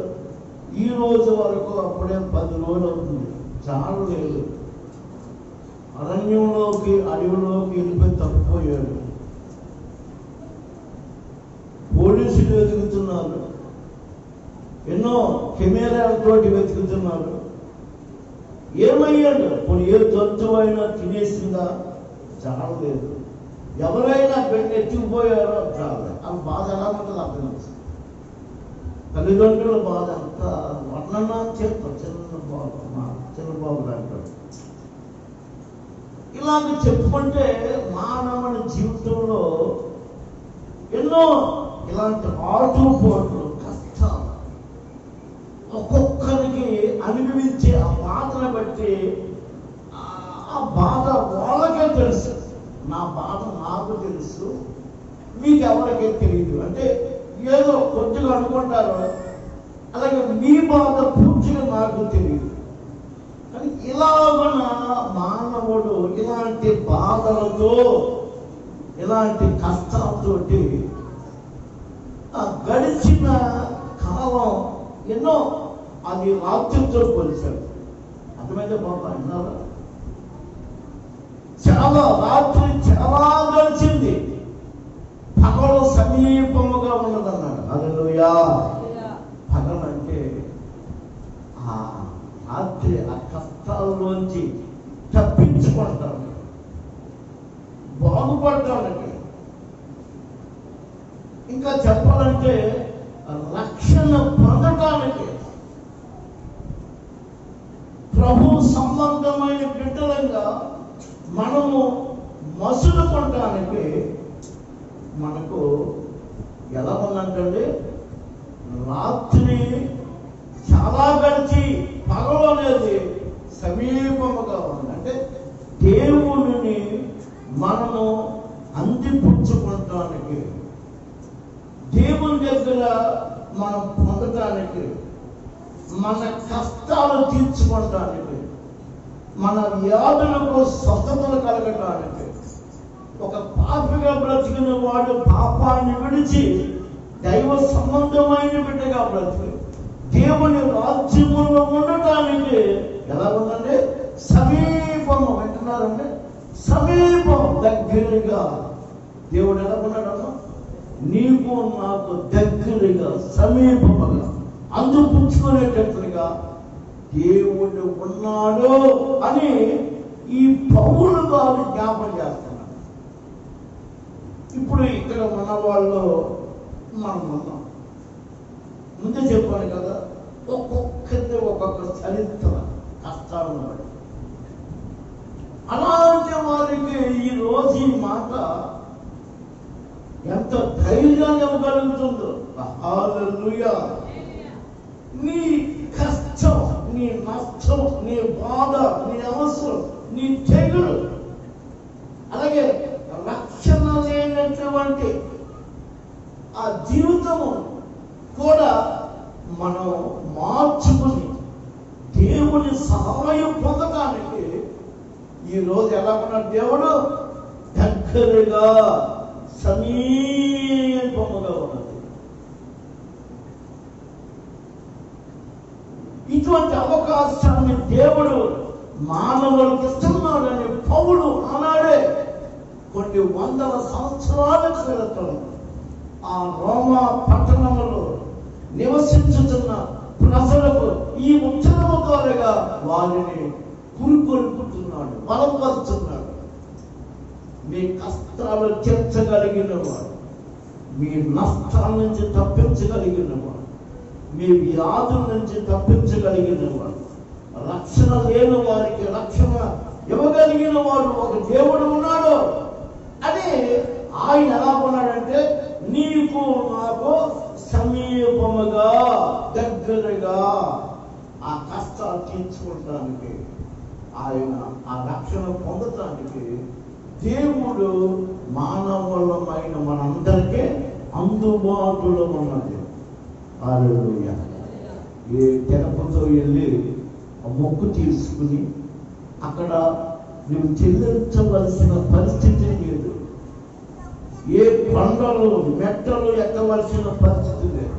Speaker 2: ఈ రోజు వరకు అప్పుడే 10 రోజులు అవుతుంది. చాలా లేదు. అరణ్యంలోకి అడవిలోకి వెళ్ళిపోయి తప్పిపోయాడు. పోలీసులు వెతుకుతున్నారు, ఎన్నో కెమెరాలతోటి వెతుకుతున్నారు. ఏమయ్యాడు? ఇప్పుడు ఏ జంతువు అయినా తినేసిందా? చాలలేదు. ఎవరైనా పెట్టి ఎత్తుకుపోయారో చాలలేదు. ఆ బాధ ఎలా ఉంటుంది అర్థం అవుతుంది. తల్లిదండ్రుల బాధ అంతా వర్ణన చేస్తాం. చిన్నబాబు లాంటి ఇలాగ చెప్పుకుంటే మానవుని జీవితంలో ఎన్నో ఇలాంటి ఆటుపోట్లు కష్టాలు ఒక్కొక్కరికి అనుభవించే ఆ బాధను బట్టి ఆ బాధ వాళ్ళకే తెలుసు. నా బాధ నాకు తెలుసు, మీకు ఎవరికే తెలియదు. అంటే ఏదో కొద్దిగా అనుకుంటారు. అలాగే మీ బాధ పూర్తిగా నాకు తెలియదు. కానీ ఇలాగన మానవుడు ఇలాంటి బాధలతో ఇలాంటి కష్టాలతోటి గడిచిన కాలం ఎన్నో అది రాత్రితో పోల్చాడు. అర్థమైతే బాబా అన్నారా? చాలా రాత్రి చాలా గడిచింది, పగలు సమీపముగా ఉన్నదన్నాడు. హల్లెలూయా! పగలు అంటే ఆ రాత్రి ఆ కష్టాల్లోంచి తప్పించుకుంటాను, బాగుపడటానికి, ఇంకా చెప్పాలంటే రక్షణ పొందటానికి, ప్రభు సంబంధమైన బిడ్డలంగా మనము మసులు కొనడానికి మనకు ఎలా ఉందంటే రాత్రి చాలా గడిచి పగలు అనేది సమీపముగా ఉంది. అంటే దేవుడిని మనము అందిపుచ్చుకోవటానికి, దేవుని దగ్గర మనం పొందటానికి, మన కష్టాలు తీర్చుకోవటానికి, మన వ్యాధులకు స్వస్థతలు కలగటానికి, ఒక పాపిగా బ్రతికిన వాడు పాపాన్ని విడిచి దైవ సంబంధమైన బిడ్డగా బ్రతికి దేవుని రాజ్యములో ఉండటానికి ఎలా ఉందంటే సమీపం. వింటున్నారంటే సమీపం, దగ్గరగా దేవుడు ఎలా ఉన్నాడమ్మా? నీకు నాకు దగ్గరగా సమీపముగా అందుపుచ్చుకునేటట్లుగా దేవుడు ఉన్నాడు అని ఈ పౌలు గారు జ్ఞాపకం చేస్తున్నారు. ఇప్పుడు ఇక్కడ మన వాళ్ళు మనం ఉన్నాం. ముందే చెప్పాను కదా, ఒక్కొక్కరిది ఒక్కొక్క చరిత్ర కష్టాలు పడి, అలాంటి వారికి ఈ రోజు ఈ మాట ఎంత ధైర్యాన్ని ఇవ్వగలుగుతుందో. హల్లెలూయా! నీ కష్టం, నీ నష్టం, నీ బాధ, నీ ఈ తెగులు, అలాగే రక్షణ లేనటువంటి ఆ జీవితము కూడా మనం మార్చుకుని దేవుని సహాయం పొందడానికి ఈరోజు ఎలా ఉన్నాడు దేవుడు? దగ్గరగా సమీపముగా ఉన్నది. ఇటువంటి అవకాశాన్ని దేవుడు మానవులకు ఇస్తున్నాడని పౌలు ఆనాడే కొన్ని వందల సంవత్సరాల క్రితం ఆ రోమా పట్టణంలో నివసించుతున్న ప్రజలకు ఈ ఉత్తరము ద్వారాగా వారిని పురుకొల్పుతున్నాడు, బలపరుస్తున్నాడు. మీ కష్టాలు తీర్చగలిగిన వాడు, మీ నష్టాల నుంచి తప్పించగలిగిన వాడు, మీ వ్యాధుల నుంచి తప్పించగలిగిన వాడు, రక్షణ లేని వారికి రక్షణ ఇవ్వగలిగిన వాడు ఒక దేవుడు ఉన్నాడు. అని ఆయన ఎలా ఉన్నాడంటే నీకు నాకు సమీపముగా దగ్గరగా ఆ కష్టాలు తీర్చుకోవడానికి, ఆయన ఆ రక్షణ పొందటానికి దేవుడు మానవులమైన మనందరికీ అందుబాటులో ఉన్నది. హల్లెలూయా. ఏ తెరపతో వెళ్ళి మొక్కు తీసుకుని అక్కడ నువ్వు చెల్లించవలసిన పరిస్థితి లేదు. ఏ కొండలు మెట్టలు ఎక్కవలసిన పరిస్థితి లేదు.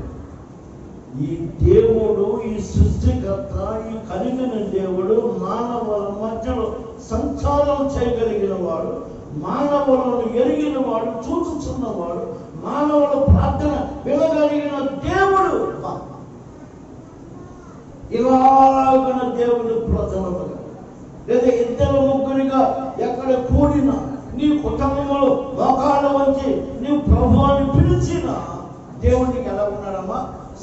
Speaker 2: ఈ దేవుడు, ఈ సృష్టికర్త, ఈ కలిగిన దేవుడు మానవుల మధ్యలో సంచారం చేయగలిగిన వాడు, మానవులను ఎరిగిన వాడు, చూచుచున్నవాడు, మానవుల ప్రార్థన వినగలిగిన దేవుడు. ఇలాగిన దేవుడు ప్రజలు లేదా ఇద్దరు ముగ్గురిగా ఎక్కడ కూడినా నీ కుటుంబంలో మోకాళ్ళ వచ్చి నీవు ప్రభువుని పిలిచిన దేవుడికి ఎలా ఉన్నాడమ్మా?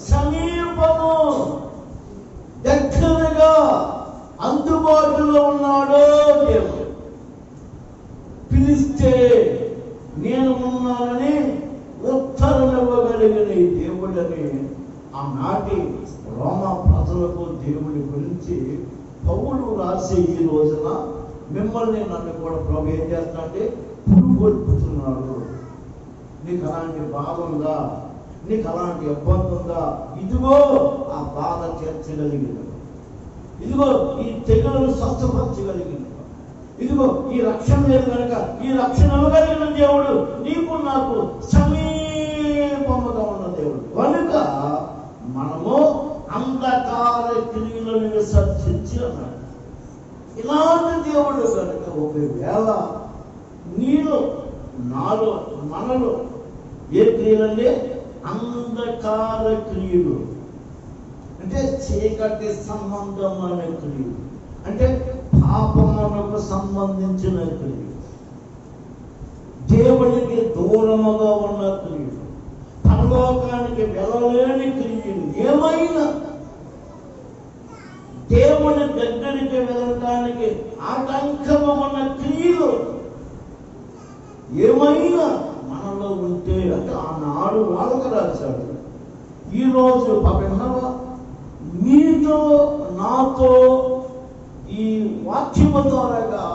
Speaker 2: సమీపము, దగ్గరగా అందుబాటులో ఉన్నాడు దేవుడు. పిలిస్తే నేను ఉన్నానని ఉత్తరం ఇవ్వగలిగిన ఈ దేవుడని ఆనాటి రోమా ప్రజలకు దేవుడి గురించి పౌలు రాసే ఈ రోజున మిమ్మల్ని నన్ను కూడా ప్రభు ఏం చేస్తాడంటే పురుగొల్పుతున్నాడు. నీకు అలాంటి బాధ ఉందా? నీకు అలాంటి ఇబ్బంది ఉందా? ఇదిగో ఆ బాధ తీర్చగలిగిన, ఇదిగో ఈ తెగులను స్వస్థపరచగలిగిన, ఇదిగో ఈ రక్షణ లేదు కనుక ఈ రక్షణ ఇవ్వగలిగిన దేవుడు నీకు నాకు సమీపముగా ఉన్న దేవుడు. కనుక మనము అంధకార క్రియలను విసర్జించి అన్నాడు. ఇలాంటి దేవుడు కనుక ఒకవేళ నీలో నాలో మనలో ఏ క్రియలండి? అంధకార క్రియలు అంటే చీకటి సంబంధమైన క్రియలు, అంటే పాపమునకు సంబంధించిన క్రియలు, దేవునికి దూరముగా ఉన్న క్రియలు, పరలోకానికి వెళ్ళలేని క్రియలు, ఏమైనా దేవుని దగ్గరికి వెళ్ళడానికి ఆటంకము ఉన్న క్రియలు ఏమైనా మనలో ఉంటే, అంటే ఆనాడు వాళ్ళకు రాశాడు. ఈరోజు విన్నావా? మీతో నాతో ఈ వాక్యము ద్వారాగా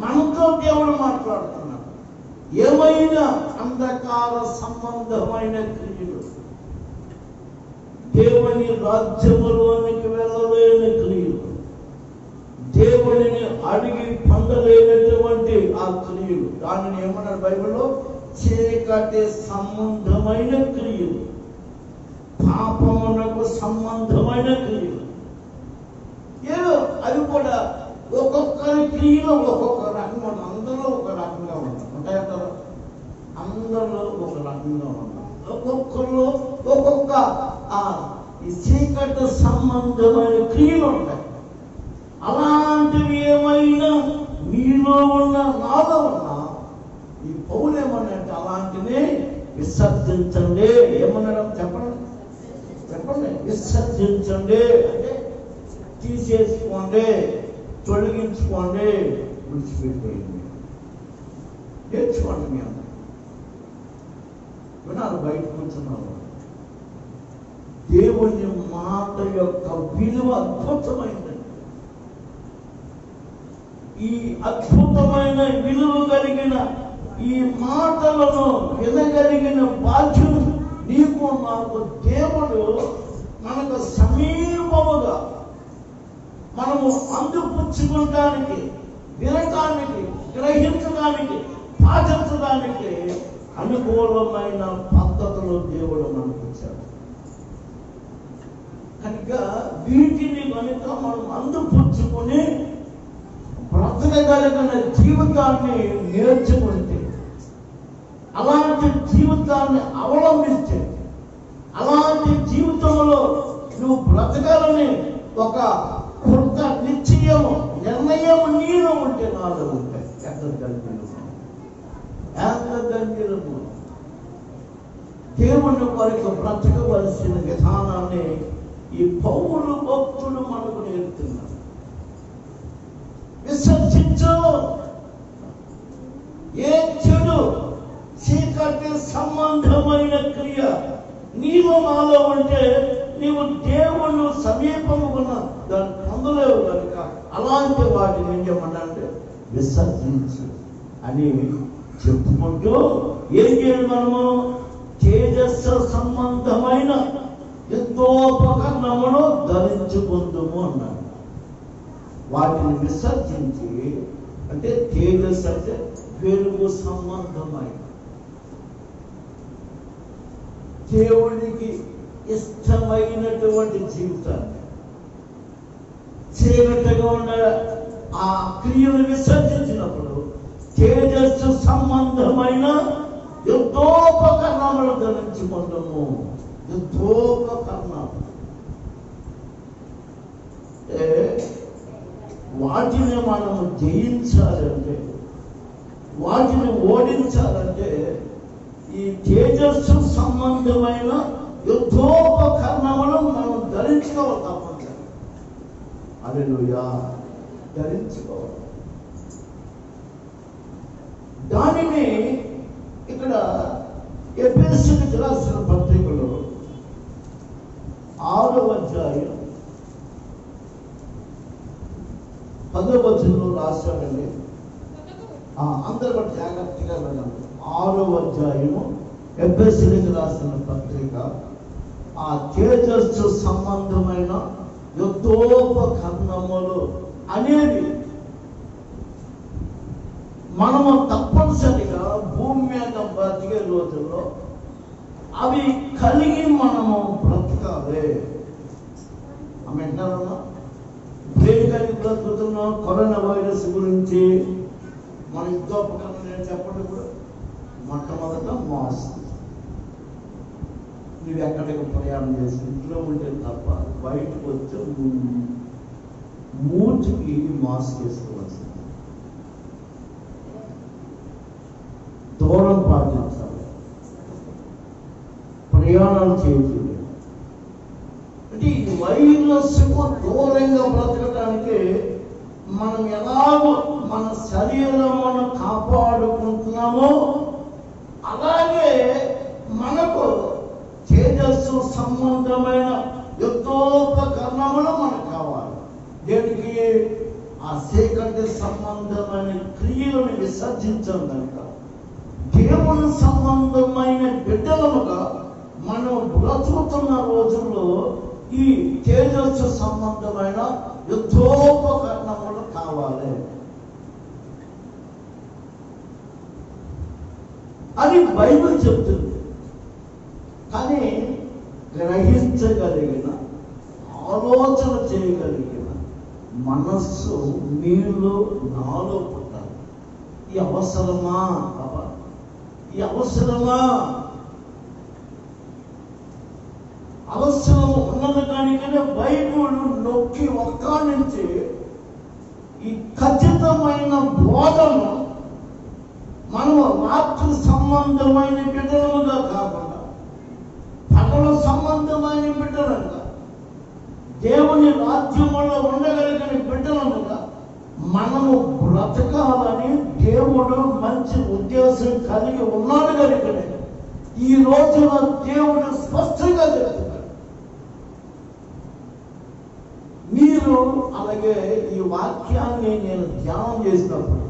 Speaker 2: మనతో దేవుడు మాట్లాడుతున్నాడు. ఏమైనా అంధకార సంబంధమైన క్రియలు, దేవుని రాజ్యములోనికి వెళ్ళలేని క్రియలు, దేవుడిని అడిగి పొందలేనటువంటి ఆ క్రియలు, దానిని ఏమన్నారు బైబిల్లో? చీకటి సంబంధమైన క్రియలు, పాపమునకు సంబంధమైన క్రియలు. ఏదో అవి కూడా ఒక్కొక్కరి క్రియలు ఒక్కొక్క రకంగా, అందరూ ఒక రకంగా ఉంటాయి కదా, అందరూ ఒక రకంగా ఉంటారు. ఒక్కొక్కరు ఒక్కొక్క ఈ చీకటి సంబంధమైన క్రియలు ఉంటాయి. అలాంటివి ఏమైనా మీలో ఉన్న నాలో ఉన్న ఈ పౌలు ఏమన్నాడంటే అలాంటివి విసర్జించండి. ఏమన్నాడు చెప్పండి, చెప్పండి. విసర్జించండి అంటే తీసేసుకోండి, తొలగించుకోండి, విడిచిపెట్టేయండి. నేర్చుకోండి. మీ అందరూ వినాలి. బయట కూర్చున్నారు. దేవుని మాట యొక్క విలువ అద్భుతమైందండి. ఈ అద్భుతమైన విలువ కలిగిన ఈ మాటలను వినగలిగిన భాగ్యం నీకు నాకు దేవుడు మనకు సమీపముగా మనము అందిపుచ్చుకోవడానికి, వినటానికి, గ్రహించడానికి, పాటించడానికి అనుకూలమైన పద్ధతులు దేవుడు మనకు ఇచ్చాడు. కనుక వీటిని కనుక మనం అందిపుచ్చుకొని బ్రతకగలిగిన జీవితాన్ని నేర్చుకుంటే, అలాంటి జీవితాన్ని అవలంబిస్తే, అలాంటి జీవితంలో నువ్వు బ్రతకాలని ఒక కొత్త నిశ్చయము, నిర్ణయం నీలో ఉంటే నాలో ఉంటాయి. ధన్యులము దేవుని కొరకు బ్రతకవలసిన విధానాన్ని ఈ పౌలు భక్తులు మనకు నేర్పుతున్నారు. విసర్జించు. ఏ చెడు చీకటి సంబంధమైన క్రియ నీవు నాలో ఉంటే నీవు దేవుణ్ణి సమీపముకున్న దాన్ని పొందలేవు కనుక అలాంటి వాటిని ఏం చేయమంటే విసర్జించు అని చెప్పుకుంటూ ఏం చేయాలి? మనము తేజస్సు సంబంధమైన యుద్ధోపకరణమును ధరించుకుందుము అన్నాడు. వాటిని విసర్జించి, అంటే తేజస్సు అంటే వెలుగు సంబంధమైన, దేవుడికి ఇష్టమైనటువంటి జీవితాన్ని, చీకటిగా ఉన్న ఆ క్రియను విసర్జించినప్పుడు తేజస్సు సంబంధమైన యుద్ధోపకరణములు ధరించుకుంటాము. యుద్ధోపకరణాలు వాటిని మనము జయించాలంటే, వాటిని ఓడించాలంటే ఈ తేజస్సు సంబంధమైన యుద్ధోపకరణములు మనం ధరించుకోవాలి. తప్పనిసరి హల్లెలూయా, ధరించుకోవాలి. దానిని ఇక్కడ ఎఫెసీయులకు రాసిన పత్రికలో 6వ అధ్యాయం 10వ వచనంలో రాశాడండి. అందరూ కూడా జాగ్రత్తగా వెళ్ళండి. 6వ అధ్యాయము ఎఫెసీయులకు రాసిన పత్రిక, ఆ తేజస్సు సంబంధమైన యుద్ధోపకరణములు అనేవి మనము తప్పనిసరిగా భూమి మీద బ్రతికే రోజుల్లో అవి కలిగి మనము బ్రతకాలి. అంటారన్నా బ్రేక్ కలిగి బ్రతుకుతున్నాం. కరోనా వైరస్ గురించి మన యుద్ధోపకరణం నేను చెప్పండి. కూడా మొట్టమొదట మాస్క్. నువ్వు ఎక్కడికి ప్రయాణం చేసి ఇంట్లో ఉంటే తప్ప బయటకు వచ్చి మూతికి మాస్క్ వేసుకోవాల్సింది. దూరం పాటించాలి. ప్రయాణాలు చేయకూడదు. అంటే ఈ వైరస్కు దూరంగా బ్రతకడానికి మనం ఎలాగో మన శరీరమును కాపాడుకుంటున్నామో అలాగే మనకు తేజస్సు సంబంధమైన యుద్ధోపకరణములు మనకు కావాలి. దేనికి? ఆ చీకటి సంబంధమైన క్రియలను విసర్జించాం కనుక దేవుని సంబంధమైన బిడ్డలముగా మనం బ్రతుకుతున్న రోజుల్లో ఈ తేజస్సు సంబంధమైన యుద్ధోపకరణములు కావాలి అని బైబిల్ చెప్తుంది. కానీ గ్రహించగలిగిన, ఆలోచన చేయగలిగిన మనస్సు మీలో నాలో పుట్టాలి. ఈ అవసరమా? ఈ అవసరమా? అవసరం ఉన్నది దానికనే బైబిల్ నొక్కి ఒక్కానించి ఈ ఖచ్చితమైన బోధను మనము రాత్రి సంబంధమైన బిడ్డలుగా కాకుండా పగలు సంబంధమైన బిడ్డలుగా, దేవుని రాజ్యములో ఉండగలిగిన బిడ్డలుగా మనము బ్రతకాలని దేవుడు మంచి ఉద్దేశం కలిగి ఉన్నాడు కనుక ఈ రోజున దేవుడు స్పష్టంగా చెప్తున్నాడు. మీరు అలాగే ఈ వాక్యాన్ని నేను ధ్యానం చేసినప్పుడు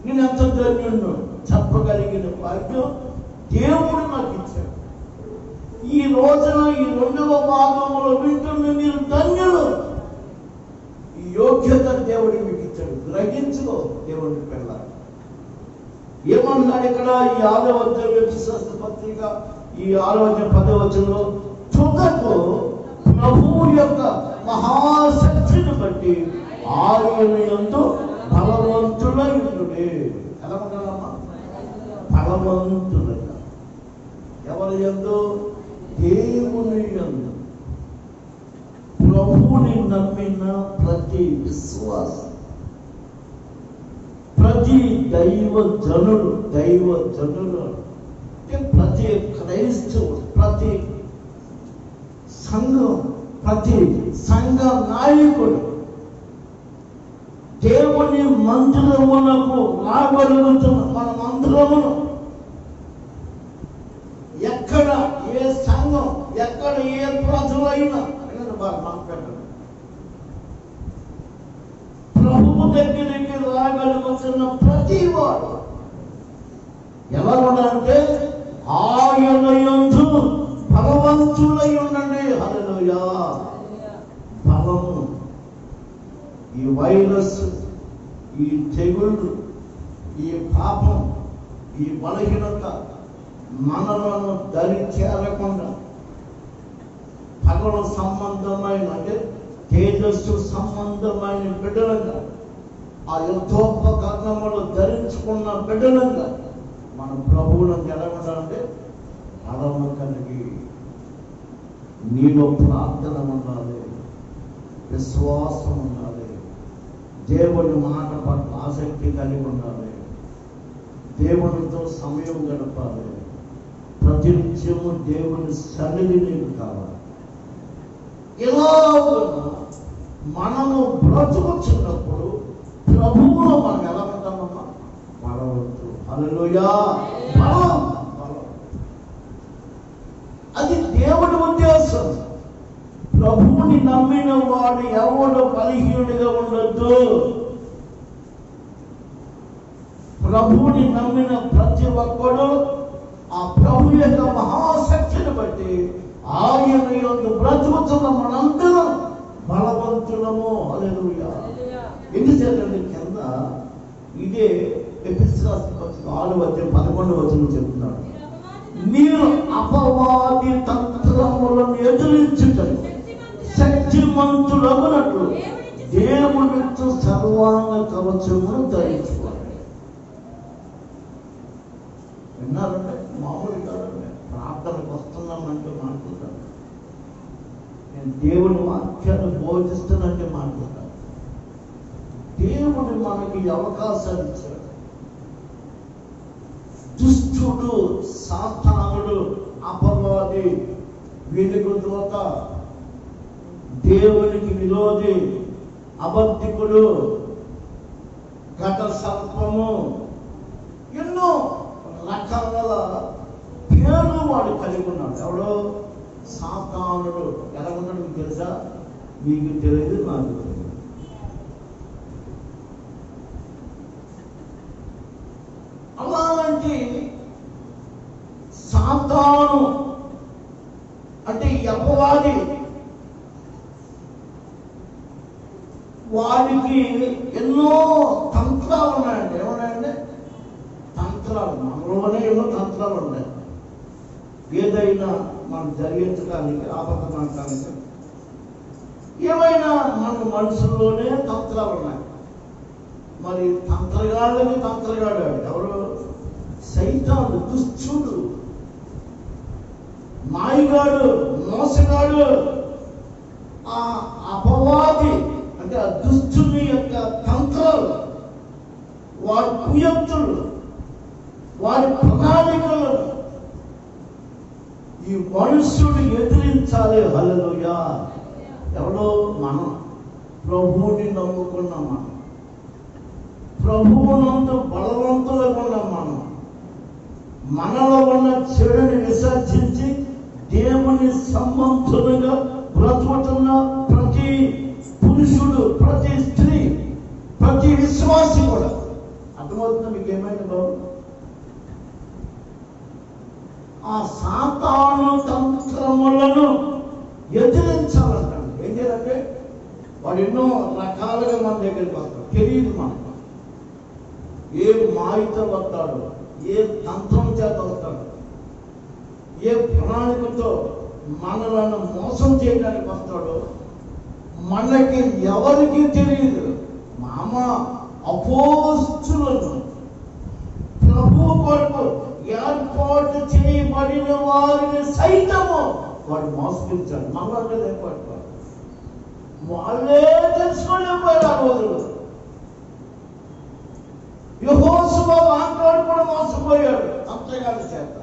Speaker 2: నేను ఎంత ధన్యుడు చెప్పగలిగిన వాక్యం దేవుడు నాకు ఇచ్చాడు. ఈ రోజున ఈ 2వ భాగంలో వింటున్న మీరు ధన్యులు. ఈ యోగ్యత దేవుడు మీకు ఇచ్చాడు. గ్రహించుకో దేవుడిని వెళ్ళాలి. ఏమన్నాడు ఇక్కడ ఈ 6వ అధ్యాయం ఎఫెసీయుల పత్రిక ఈ 6వ అధ్యాయం 10వ వచనంలో, తుదకు ప్రభువు యొక్క మహాశక్తిని బట్టి ఆయన యందు బలవంతులై ఉండుడి. ఎలా ఉండాలమ్మా? బలవంతులుగా. ఎవరి యందు? దేవుని యందు. ప్రభువుని నమ్మిన ప్రతి విశ్వాసం, ప్రతి దైవజనుడు అంటే ప్రతి క్రైస్తవుడు, ప్రతి సంఘం, ప్రతి సంఘ నాయకుడు దేవుని మందిరమునకు రాగలుగుతున్న మన మందిరమును ఎక్కడ ఏ సంఘం, ఎక్కడ ఏ ప్రజలైనా మాట్లాడండి, ప్రభువు దగ్గరికి రాగలుగుతున్న ప్రతి వాడు ఎలా ఉండాలంటే ఆయన యందు బలవంతులై ఉండండి. హల్లెలూయా. బలము. ఈ వైరస్, ఈ తెగుళ్ళు, ఈ పాపం, ఈ బలహీనత మనలను దరి చేరకుండా పగల సంబంధమైన అంటే తేజస్సు సంబంధమైన బిడ్డలంగా, ఆ యుద్ధోపకరణములు ధరించుకున్న బిడ్డలంగా మన ప్రభువులను ఎలా ఉండాలంటే బలము కలిగి, నీలో ప్రార్థన ఉండాలి, విశ్వాసం ఉండాలి, దేవుని మాట పట్ల ఆసక్తి కలిగి ఉండాలి, దేవునితో సమయం గడపాలి, ప్రతినిత్యము దేవుని సన్నిధి నీకు కావాలి. ఇలా మనము బ్రతుకుతున్నప్పుడు ప్రభువులో మనం ఎలా ఉంటామమ్మా? బలవంతు. హల్లెలూయా. బలం. అది దేవుడి ఉద్దేశం. ప్రభువుని నమ్మిన వాడు ఎవడు బలహీనుడిగా ఉండొద్దు. ప్రభువుని నమ్మిన ప్రతి ఒక్కడు ఆ ప్రభు యొక్క మహాశక్తిని బట్టి ఆయన యందు బ్రతుకుతున్న మనందరం బలవంతులము. హల్లెలూయా. ఎందుచేతండి కింద ఇదే ఎఫెసీయుల 6వ అధ్యాయం 11వ వచనం చెప్తున్నాడు, మీరు అపవాది తంత్రములను ఎదిరించుటకు శక్తిమంతులగునట్లు దేవునితో సర్వాంగ కవచమును ధరించుకోండి. విన్నారంటే మామూలు కాదండి. ప్రార్థనకు వస్తున్నామంటే మాట్లాడతాను, నేను దేవుని వాక్యాన్ని బోధిస్తానంటే మాట్లాడతాను. దేవుడు మనకి అవకాశాలు ఇచ్చాడు. దుష్టుడు, సాతానుడు, అపవాది, వెలుగు దూత, దేవునికి విరోధి, అబద్ధికుడు, ఘట సర్పము, ఎన్నో రకాల పేర్లు వాడు కలిగి ఉన్నాడు. ఎవడో? సాతానుడు. ఎలా ఉన్నాడు మీకు తెలుసా? మీకు తెలియదు, నాకు తెలియదు. అలాంటి సాతాను అంటే అపవాది, వాడికి ఎన్నో తంత్రాలు ఉన్నాయండి. ఏమన్నాయంటే తంత్రాలు. మనలోనే ఎన్నో తంత్రాలు ఉన్నాయి. ఏదైనా మనం జరిగించడానికి, ఆపదమాడటానికి, ఏమైనా మన మనసులోనే తంత్రాలు ఉన్నాయి. మరి తంత్రగాళ్ళని తంత్రగాడు ఎవరు? సైతాను, దుష్టుడు, మాయగాడు, మోసగాడు, ఆ అపవాది అంటే ఆ దుష్టుని యొక్క తంత్రాలు, వాడి కుయుక్తులు, వాడి ప్రణాళికలు ఈ మనుష్యుడు ఎదిరించాలి. హల్లెలూయా. ఎవడో? మనం ప్రభువుని నమ్ముకున్నాం. మనం ప్రభువునందు బలవంతులుగా ఉన్నాం. మనలో ఉన్న చెడుని విసర్జించి దేవుని సంబంధులుగా బ్రతుకుతున్న ప్రతి పురుషుడు, ప్రతి స్త్రీ విశ్వాసి కూడా. అర్థమవుతుందా మీకు ఏమైందో? ఆ సాతాను తంత్రములను ఎదిరించాలంటాడు. ఏం చేయాలంటే వాడు ఎన్నో రకాలుగా మన దగ్గరికి వస్తాడు. తెలియదు మనకు ఏ మాయతో వస్తాడు, ఏ తంత్రం చేత వస్తాడు, ఏ ప్రణాళికతో మనలను మోసం చేయడానికి వస్తాడో మనకి ఎవరికి తెలియదు. మామ అపోస్తులను ప్రభు కొరకు ఏర్పాటు చేయబడిన వారిని సైతము వాడు మోసగించాడు. మనలో ఏర్పాటు వాళ్ళే తెలుసుకోలేకపోయారు ఆ రోజులు. యెహోషువ వాడు కూడా మోసపోయాడు తంత్రగాడి చేత.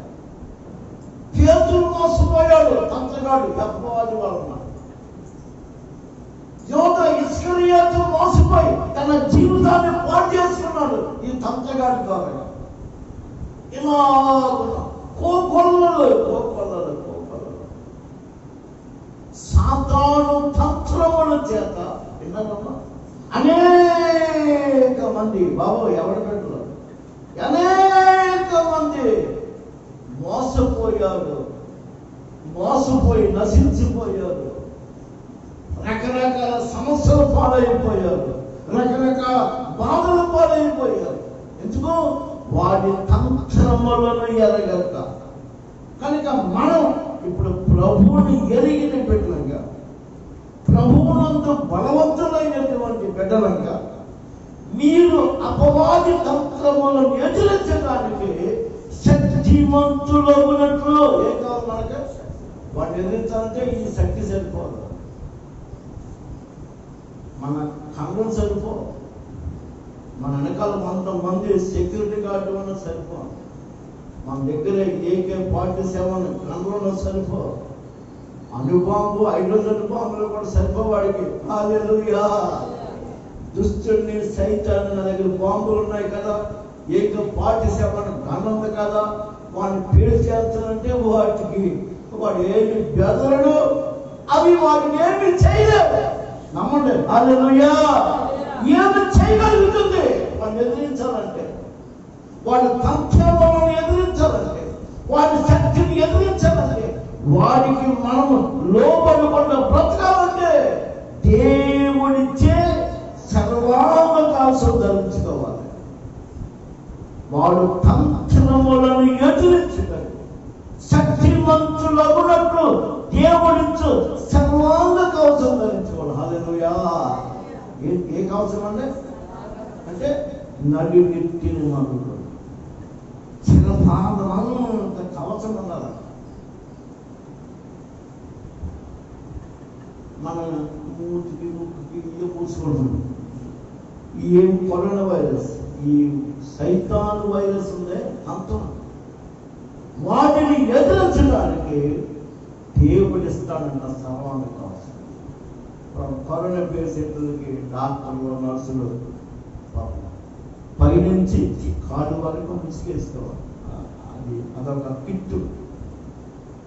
Speaker 2: పేతురు మోసపోయాడు తంత్రగాడు అపవాది వలన. యోధ ఇస్కరియోతు మోసపోయి తన జీవితాన్ని పాడు చేసుకున్నాడు ఈ తంత్రగాడి ద్వారా. ఇలా కోకొల్లలు సాతాను తంత్రముల చేత విన్నారమ్మా అనేక మంది బాబు ఎవరి పెట్టరు అనేక మంది మోసపోయి నశించిపోయారు. రకరకాల సమస్యల పాలైపోయారు, రకరకాల బాధల పాలైపోయారు. ఎందుకు? వాడి తంత్రములను ఎరగక. కనుక మనం ఇప్పుడు ప్రభువుని ఎరిగిన బిడ్డలంగా, ప్రభువునందు బలవంతులైనటువంటి బిడ్డలంగా మీరు అపవాది తంత్రములను ఎదిరించడానికి శక్తిమంతులవునట్లు ఏం కావాలి మనకు? వాడిని ఎదిరించాలంటే ఈ శక్తి సరిపోదు, మన కంగం సరిపోదు, మన వెనకాల 100 మంది సెక్యూరిటీ గార్డు ఉన్న సరిపోదు, మన దగ్గర AK-47 గన్లు సరిపోదు, అణుబాంబు హైడ్రోజన్ బాంబులు కూడా సరిపోవాడికి. హల్లెలూయా. దుష్టుడిని సైతాన్ని నా దగ్గర బాంబులు ఉన్నాయి కదా, AK-47 గన్ ఉంది కదా, వాడిని పేరు చేస్తానంటే వాడు ఏమి బెదరడు, అవి వాడిని ఏమి చేయలేవు. నమ్మండి. హల్లెలూయా. ఏమి చేయగలుగుతుంది వాడిని ఎదిరించాలంటే, వాడి తంత్రములను ఎదిరించాలంటే, వాడి శక్తిని ఎదిరించాలంటే, వాడికి మనము లోబడకుండా బ్రతకాలంటే దేవుడిచ్చే సర్వావకాశం ధరించుకోవాలి. వాడు తంత్రములను ఎదిరించగలడు. శక్తిమంతులగునట్లు దేవుడిచ్చు సర్వాంగ కవచం ధరించుకోవాలి. హల్లెలూయా. ఏ కవచం అంటే నడినెత్తిన మనుడు చిరపాదమంత కవచం అన్నారు. మన మూతికి ముక్కుకి ఇల్లు పూసుకుంటున్నాం. ఏం కరోనా వైరస్, ఈ సైతాను వైరస్ ఉందే అంతం. వాటిని ఎదిరించడానికి దేవుడిస్తాడంట సర్వాంగ కవచం. కరోనా పేషెంట్లకి డాక్టర్లు నర్సులు పైనుంచి కాలు వరకు ముసుగేసుకోవాలి. అదొక కిట్టు,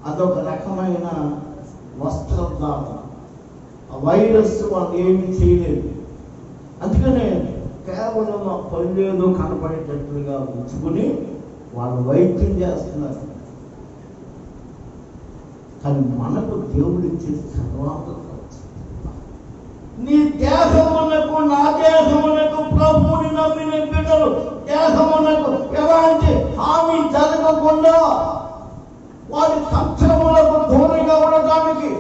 Speaker 2: అదొక రకమైన వస్త్రధారణ. ఆ వైరస్ వాళ్ళు ఏమి చేయలేదు. అందుకనే కేవలం ఆ పళ్ళేదో కనపడేటట్లుగా ఉంచుకుని వాళ్ళు వైద్యం చేస్తున్నారు. కానీ మనకు దేవుడు ఇచ్చే సర్వాంగ కవచం. నీ దేహమునకు నా దేహమునకు ప్రభువుని నమ్మిన బిడ్డలు దేహమునకు ఎలాంటి హామీ జరగకుండా వారి తంత్రములకు దూరంగా ఉండటానికి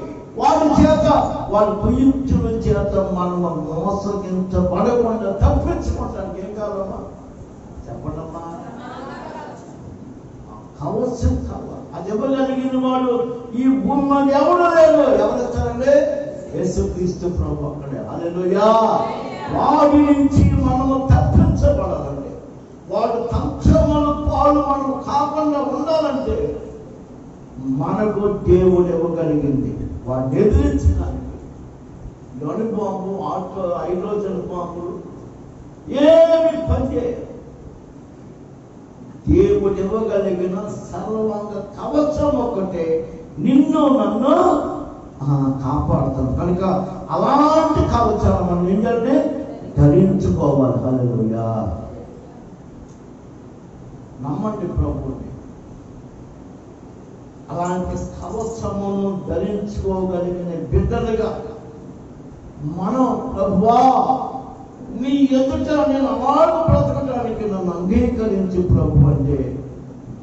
Speaker 2: వారి చేత వారి కుయుక్తుల చేత మనము మోసగించబడకుండా తప్పించుకోవటానికి ఏం కావాలమ్మా చెప్పడమ్మా? కవచం కావాలి. అది ఇవ్వగలిగిన వాడు ఈ భూమి ఎవడు లేదు. ఎవరిస్తారండి? యేసుక్రీస్తు ప్రభు అక్కడే. హల్లెలూయా. వాడి నుంచి మనము తప్పించబడాలంటే, వాడు తంత్రముల పాలు మనం కాకుండా ఉండాలంటే మనకు దేవుడు ఇవ్వగలిగింది వాడిని ఎదిరించడానికి అణుబాంబు, హైడ్రోజన్ బాంబులు ఏమి పనిచేయవు. దేవుడు ఇవ్వగలిగిన సర్వాంగ కవచం ఒకటే నిన్ను నన్ను కాపాడుతాను. కనుక అలాంటి కవచాలు మనం ఏంటంటే ధరించుకోవాలి. హల్లెలూయా. నమ్మండి ప్రభువుని. అలాంటి కవచమును ధరించుకోగలిగిన బిడ్డలుగా మనం, ప్రభువా నీ ఎదుట నేను అలాగ బ్రతకడానికి నన్ను అంగీకరించి ప్రభు అంటే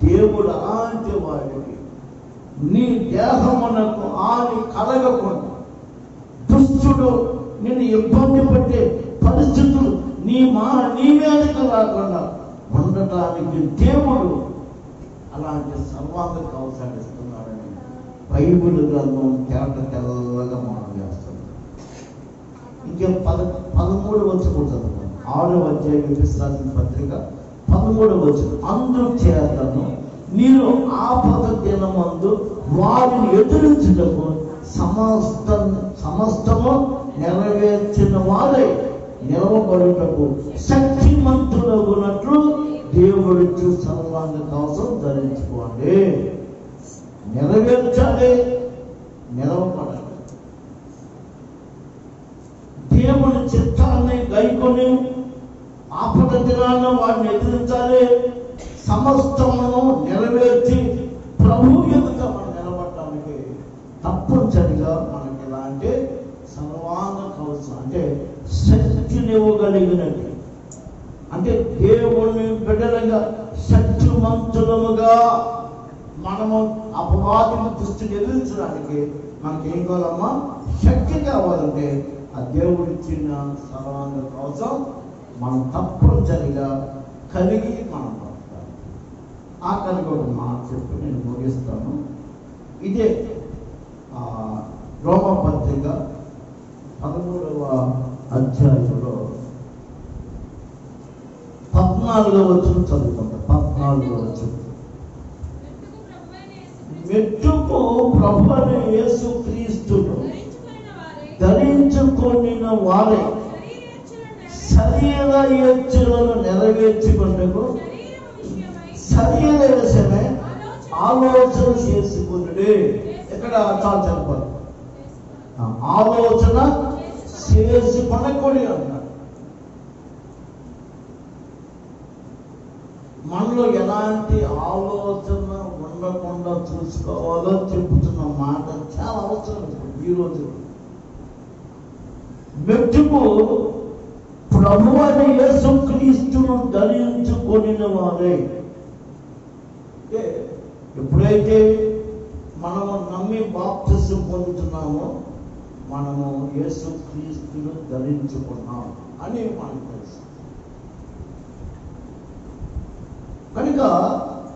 Speaker 2: దేవుడు అలాంటి వాడికి నీ దేహమునకు హాని కలగకుండా, దుష్టుడు నిన్ను ఇబ్బంది పెట్టే పరిస్థితులు నీ మీదకి రాకుండా ఉండటానికి దేవుడు అలాంటి సర్వాంగ కవచాన్ని ఇస్తున్నాడని బైబిల్ గ్రంథం తెల్లగా మనం చేస్తుంది. ఇంకే 13 వచ్చుకుంటుంది. 6వ అధ్యాయం ఎఫెసీయులకు పత్రిక 13వ వచనం. అందుచేతను మీరు ఆపద దినమందు వారిని ఎదురించుటకు సమస్తము నెరవేర్చిన వారై నిలవబడుటకు శక్తిమంతులగునట్లు దేవుడిచ్చు సర్వాంగ కవచం ధరించుకోండి. నెరవేర్చాలి, నిలవబడాలి. దేవుడి చిత్తాన్ని గైకొని ఆపద దినాన వాడిని ఎదిరించాలి. సమస్తమును నెరవేర్చి ప్రభు ఎదుట మనం నిలబడటానికి తప్పనిసరిగా మనకి ఎలాంటి సర్వాంగ కవచం అంటే శక్తినివ్వగలిగినది. అంటే దేవుని బిడ్డలుగా శక్తిమంతులముగా మనము అపవాదిని దృష్టిని ఎదిరించడానికి మనకేం కావాలమ్మా? శక్తి కావాలంటే ఆ దేవుడిచ్చిన సర్వాంగ కవచం మనం తప్పనిసరిగా కలిగి మనం బతకాలి. ఆఖరికి ఒక మాట చెప్పి నేను ముగిస్తాను. ఇదే రోమా పత్రిక 13వ అధ్యాయంలో 14వ వచనం చదువుకుంటాం. 14వ వచనం. మెట్టుకు ప్రభువైన యేసుక్రీస్తును ధరించుకొనిన వారే శరీర ఇచ్చలను నెరవేర్చుకొనుటకు శరీర విషయమే ఆలోచన చేసుకునుడే. ఇక్కడ చాలా చెప్పాలి. ఆలోచన చేసుకొనకూడి అన్నాడు. మనలో ఎలాంటి ఆలోచన ఉండకుండా చూసుకోవాలో చెబుతున్న మాట చాలా అవసరం ఈ రోజు. మెట్టుకు ప్రభువైన యేసుక్రీస్తును ధరించుకొనిన వారే. ఎప్పుడైతే మనము నమ్మి బాప్తిసం పొందుతున్నామో మనము యేసుక్రీస్తును ధరించుకున్నాం అని మనకు తెలుసు. కనుక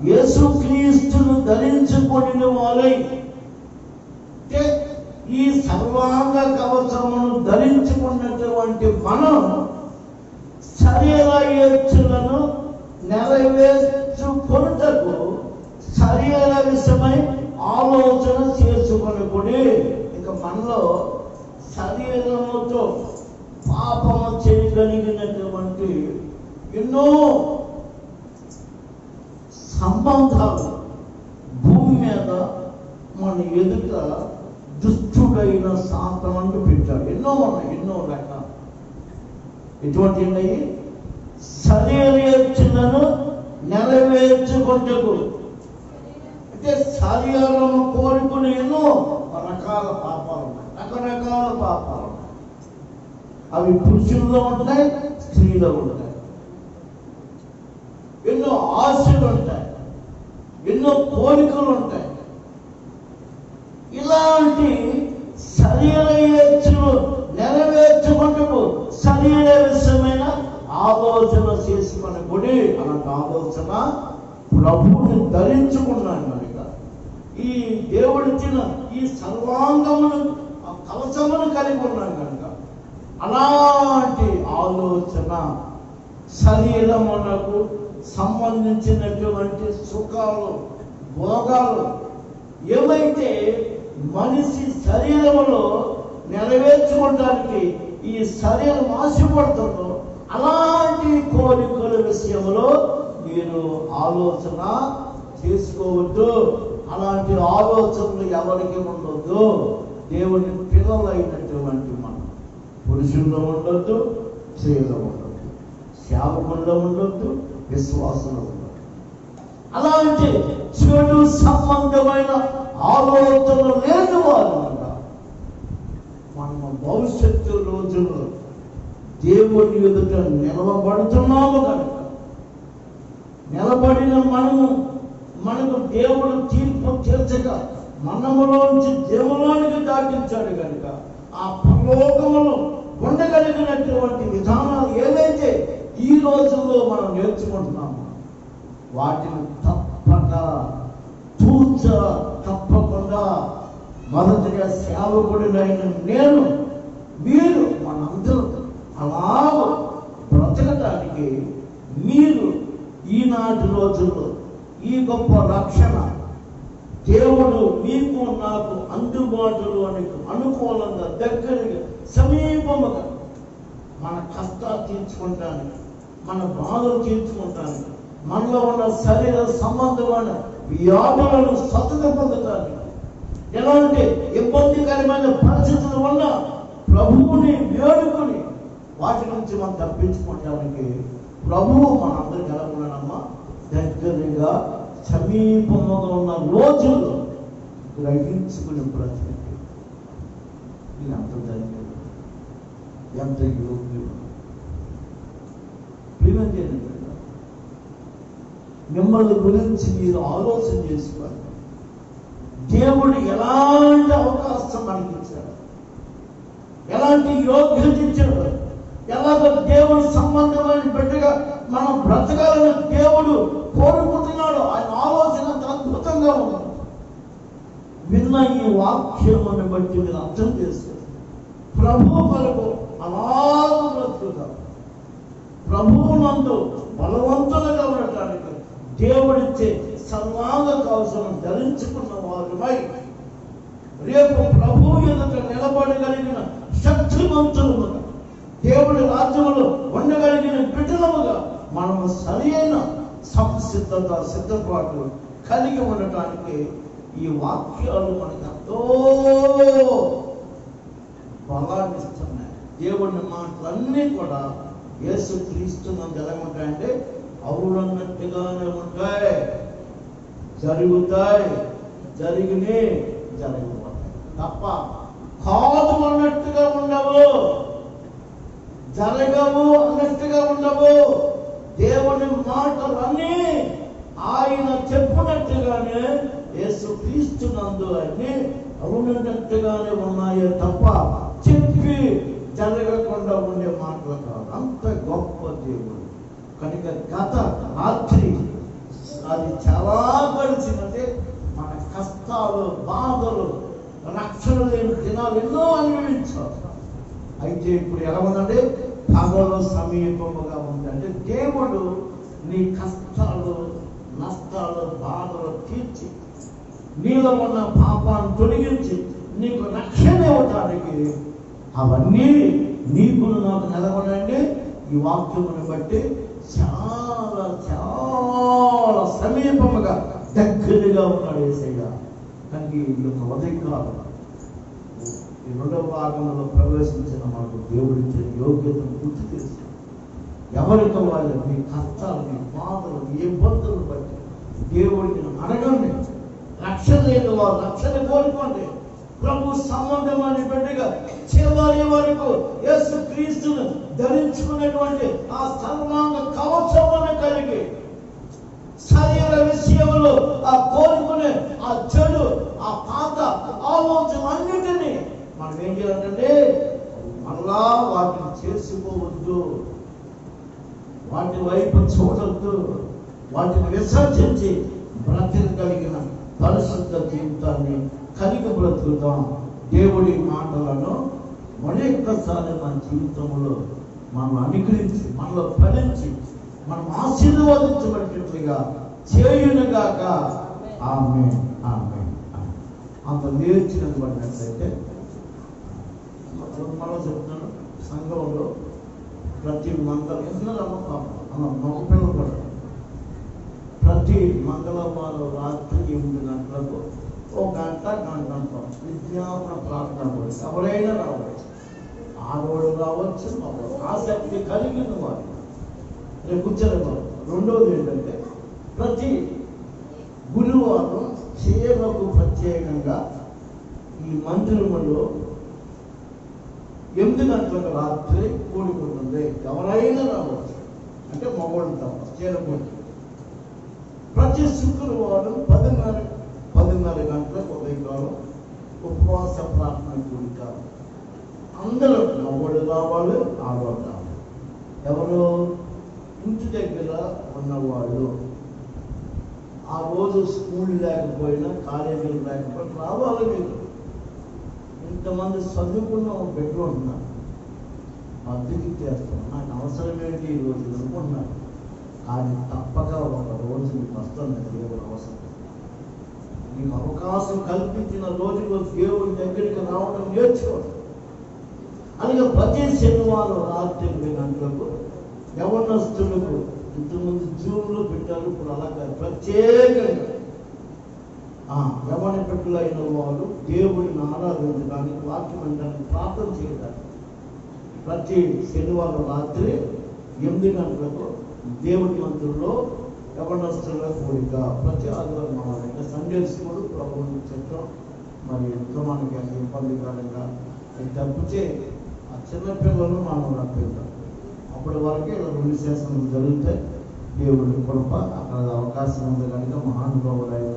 Speaker 2: యేసుక్రీస్తును ధరించుకొనిన వారై ఈ సర్వాంగ కవచమును ధరించుకున్నటువంటి మనం శరీర ఇచ్చలను నెరవేర్చుకొనుటకు శరీర విషయమై ఆలోచన చేసుకొనకూడి. ఇక మనలో శరీరముతో పాపము చేయగలిగినటువంటి ఎన్నో సంబంధాలు భూమి మీద మన ఎదుట దుష్టుడైన సాతానుడు పెట్టాడు. ఎన్నో ఉన్నాయి, ఎన్నో రకాలు. ఎటువంటి శరీర ఇచ్చలను నెరవేర్చుకొనుటకు అంటే శరీరం కోరుకునే ఎన్నో రకాల పాపాలు ఉన్నాయి, రకరకాల పాపాలు ఉన్నాయి. అవి పురుషుల్లో ఉంటాయి, స్త్రీలో ఉంటాయి. ఎన్నో ఆశలు ఉంటాయి, ఎన్నో కోరికలు ఉంటాయి. ఇలాంటి శరీర ఇచ్చలు నెరవేర్చుకుంటూ శరీర విషయమైన ఆలోచన చేసుకొనకూడి. అలాంటి ఆలోచన ప్రభువుని ధరించుకున్నాను కనుక ఈ దేవుడిచ్చిన ఈ సర్వాంగమును కవచమును కలిగి ఉన్నాను కనుక అలాంటి ఆలోచన శరీరమునకు సంబంధించినటువంటి సుఖాలు, భోగాలు ఏవైతే మనిషి శరీరములో నెరవేర్చుకోవడానికి ఈ శరీరం ఆశపడుతుందో అలాంటి కోరికల విషయంలో మీరు ఆలోచన చేసుకోవద్దు. అలాంటి ఆలోచనలు ఎవరికి ఉండొద్దు. దేవుని పిల్లలైనటువంటి మనం పురుషుల్లో ఉండొద్దు, స్త్రీలో ఉండొద్దు, సేవకుల్లో ఉండొద్దు, విశ్వాసంలో ఉండొద్దు. అలాంటి చెడు సంబంధమైన ఆలోచనలు లేని వారు మన భవిష్యత్తు రోజుల్లో దేవుని ఎదుట నిలవబడుతున్నాము కనుక, నిలబడిన మనకు దేవుడు తీర్పు తీర్చక మనములోంచి దేవులోనికి దాటించాడు కనుక ఆ పరలోకములో ఉండగలిగినటువంటి విధానాలు ఏదైతే ఈ రోజుల్లో మనం నేర్చుకుంటున్నామో వాటిని తప్పకుండా మొదటిగా సేవకుడినైన నేను, మీరు మనందరూ అలా బ్రతకటానికి మీరు ఈనాటి రోజుల్లో ఈ గొప్ప రక్షణ దేవుడు మీకు నాకు అందుబాటులో అనుకూలంగా దగ్గరగా సమీపముగా మన కష్టాలు తీర్చుకుంటానికి, మన బాధలు తీర్చుకుంటానికి, మనలో ఉన్న శరీర సంబంధమైన వ్యాధులను స్వస్థత పొందటానికి, ఎలాంటి ఇబ్బందికరమైన పరిస్థితుల వల్ల ప్రభువుని వేడుకొని వాటి నుంచి మనం తప్పించుకోవటానికి ప్రభువు మనందరికి ఎలా ఉన్నాడమ్మా, దగ్గరగా సమీపంగా ఉన్న రోజుల్లో గ్రహించుకుని బ్రతికి ఎంత ధైర్యం, ఎంత యోగ్యం. మిమ్మల్ని గురించి మీరు ఆలోచన చేసుకోండి. దేవుడు ఎలాంటి అవకాశం మనకి ఇచ్చాడు, ఎలాంటి యోగ్యత ఇచ్చాడు, ఎలాగో దేవుడు సంబంధమైన బిడ్డగా మనం బ్రతకాలని దేవుడు కోరుకుంటున్నాడు. ఆయన ఆలోచన అద్భుతంగా ఉంది. విన్న ఈ వాక్యమును బట్టి మీరు అర్థం చేసుకోండి. ప్రభు కొరకు అలాగ బ్రతుకుతాం. ప్రభువు నందు బలవంతులుగా ఉండటానికి దేవుడిచ్చే సర్వాంగ కవచం ధరించుకున్న వారుమై రేపు ప్రభువు ఎదుట నిలబడగలిగిన శక్తివంతులుగా దేవుడి రాజ్యములో ఉండగలిగిన బిడ్డలముగా మనము సరైన సిద్ధపాట్లు కలిగి ఉండటానికి ఈ వాక్యాలు మనకు ఎంతో బలాన్ని ఇస్తున్నాయి. దేవుడి మాటలన్నీ కూడా యేసు క్రీస్తునందు ఎలా ఉంటాయంటే అవునన్నట్టుగానే ఉంటాయి, జరుగుతాయి, జరిగినాయి, జరగబోతాయి తప్ప కాదు అన్నట్టుగా ఉండవు, జరగవు అన్నట్టుగా ఉండవు. దేవుని మాటలన్నీ ఆయన చెప్పినట్టుగానే యేసు క్రీస్తునందు అన్ని అవునట్టుగానే ఉన్నాయే తప్ప చెప్పి జరగకుండా ఉండే మాటలు కాదు. అంత గొప్ప దేవుడు కనుక గత రాత్రి అది చాలా గడిచినట్టే మన కష్టాలు, బాధలు, రక్షణ లేని దినాలు ఎన్నో అనుభవించారు. అయితే ఇప్పుడు ఎలా ఉందంటే పగలు సమీపముగా ఉందంటే దేవుడు నీ కష్టాలు, నష్టాలు, బాధలు తీర్చి నీలో ఉన్న పాపాన్ని తొలగించి నీకు రక్షణ ఇవ్వటానికి అవన్నీ నీకు నాకు నిలబడండి. ఈ వాక్యమును బట్టి చాలా చాలా సమీపముగా దగ్గరగా ఉన్నాడు యేసయ్య. కానీ ఈ యొక్క ఉదయకాలం ఈ రెండవ భాగంలో ప్రవేశించిన మనకు దేవుడిచ్చే యోగ్యతను గుర్తు చేసి ఎవరితో వాళ్ళు మీ కష్టాలు, మీ బాధలు, మీ ఇబ్బందులను బట్టి దేవుడిని అడగండి. రక్షణ లేని వారు రక్షణ కోరుకోండి. ప్రభు సంబంధమైన బిడ్డగా చివరి వరకు యేసు క్రీస్తును ధరించుకునేటువంటి ఆ సర్వాంగ కవచమును కలిగి శరీర విషయంలో ఆ కోరుకునే ఆ చెడు, ఆ పాత ఆలోచనలన్నిటినీ మనం ఏం చేయాలంటే మళ్ళా వాటిని చేసుకోవద్దు, వాటి వైపు చూడొద్దు, వాటిని విసర్జించి బ్రతకగలిగిన పరిశుద్ధ జీవితాన్ని కలిగి బ్రతుకుతాం. దేవుడి మాటలను మరొక్కసారి మన జీవితంలో మనం అనుగ్రహించి మనలో ఫలించి మనం ఆశీర్వదించబడినట్లుగా చేయునుగాక. ఆమేన్, ఆమేన్. అంత నేర్చినది పడినట్లయితే మళ్ళీ చెప్తున్నాను, సంఘంలో ప్రతి మగపిల్లలు కూడా ప్రతి మంగళవారం రాత్రి 8 గంటలకు 1 గంట విజ్ఞాపన ప్రార్థన కూడా ఎవరైనా రావచ్చు. ఆడవాళ్ళు రావచ్చు, ఆసక్తి కలిగిన వారు రేపు కూర్చొని. రెండవది ఏంటంటే ప్రతి గురువారం సేవకు ప్రత్యేకంగా ఈ మందిరములో 8 గంటలకు రాత్రి కూడుకుంటుంది. ఎవరైనా రావచ్చు, అంటే మగవాళ్ళు తప్ప చేరకూడదు. ప్రతి శుక్రవారం 10:30 గంటలకు ఉదయకాలం ఉపవాస ప్రార్థన కూడిక. అందరూ మగవాళ్ళు రావాలి, ఆడవాళ్ళు రావాలి. ఎవరు ఇంటి దగ్గర ఉన్నవాళ్ళు, ఆ రోజు స్కూల్ లేకపోయినా కాలేజీలు లేకపోయినా రావాలి. మీరు ఇంతమంది చదువుకున్న బెడ్లు ఉంటున్నారు, అద్దెకి చేస్తాం, నాకు అవసరం ఏంటి ఈ రోజు అనుకుంటున్నారు. కానీ తప్పక ఒక రోజు మీకు వస్తుంది దేవుడు అవసరం. మీకు అవకాశం కల్పించిన రోజులో దేవుడి దగ్గరికి రావడం నేర్చుకోండి. అలాగే ప్రతి శనివారం రాత్రి 8 గంటలకు యవనస్తులకు, ఇంతకుముందు జూన్లో పెట్టారు, ఇప్పుడు అలాగే ప్రత్యేకంగా యవన బిడ్డలైన వారు దేవుడిని ఆరాధించడానికి, వాక్యం వినడానికి, ప్రార్థన చేయడానికి ప్రతి శనివారం రాత్రి 8 గంటలకు దేవుడి మందిరంలో యవనస్తుల కూడిక. ప్రతి ఆదివారం అంటే సండే స్కూల్ ప్రభుత్వం చట్టం మరి ఎంతో మనకి అంత ఇబ్బందికరంగా తప్పితే ఆ చిన్నపిల్లలు మనం రప్పిద్దాం. అప్పటి వరకే ఇలా 2 శాసనాలు జరిగితే దేవుడి కృప. అక్కడ అవకాశం ఉంది కనుక మహానుభావులైన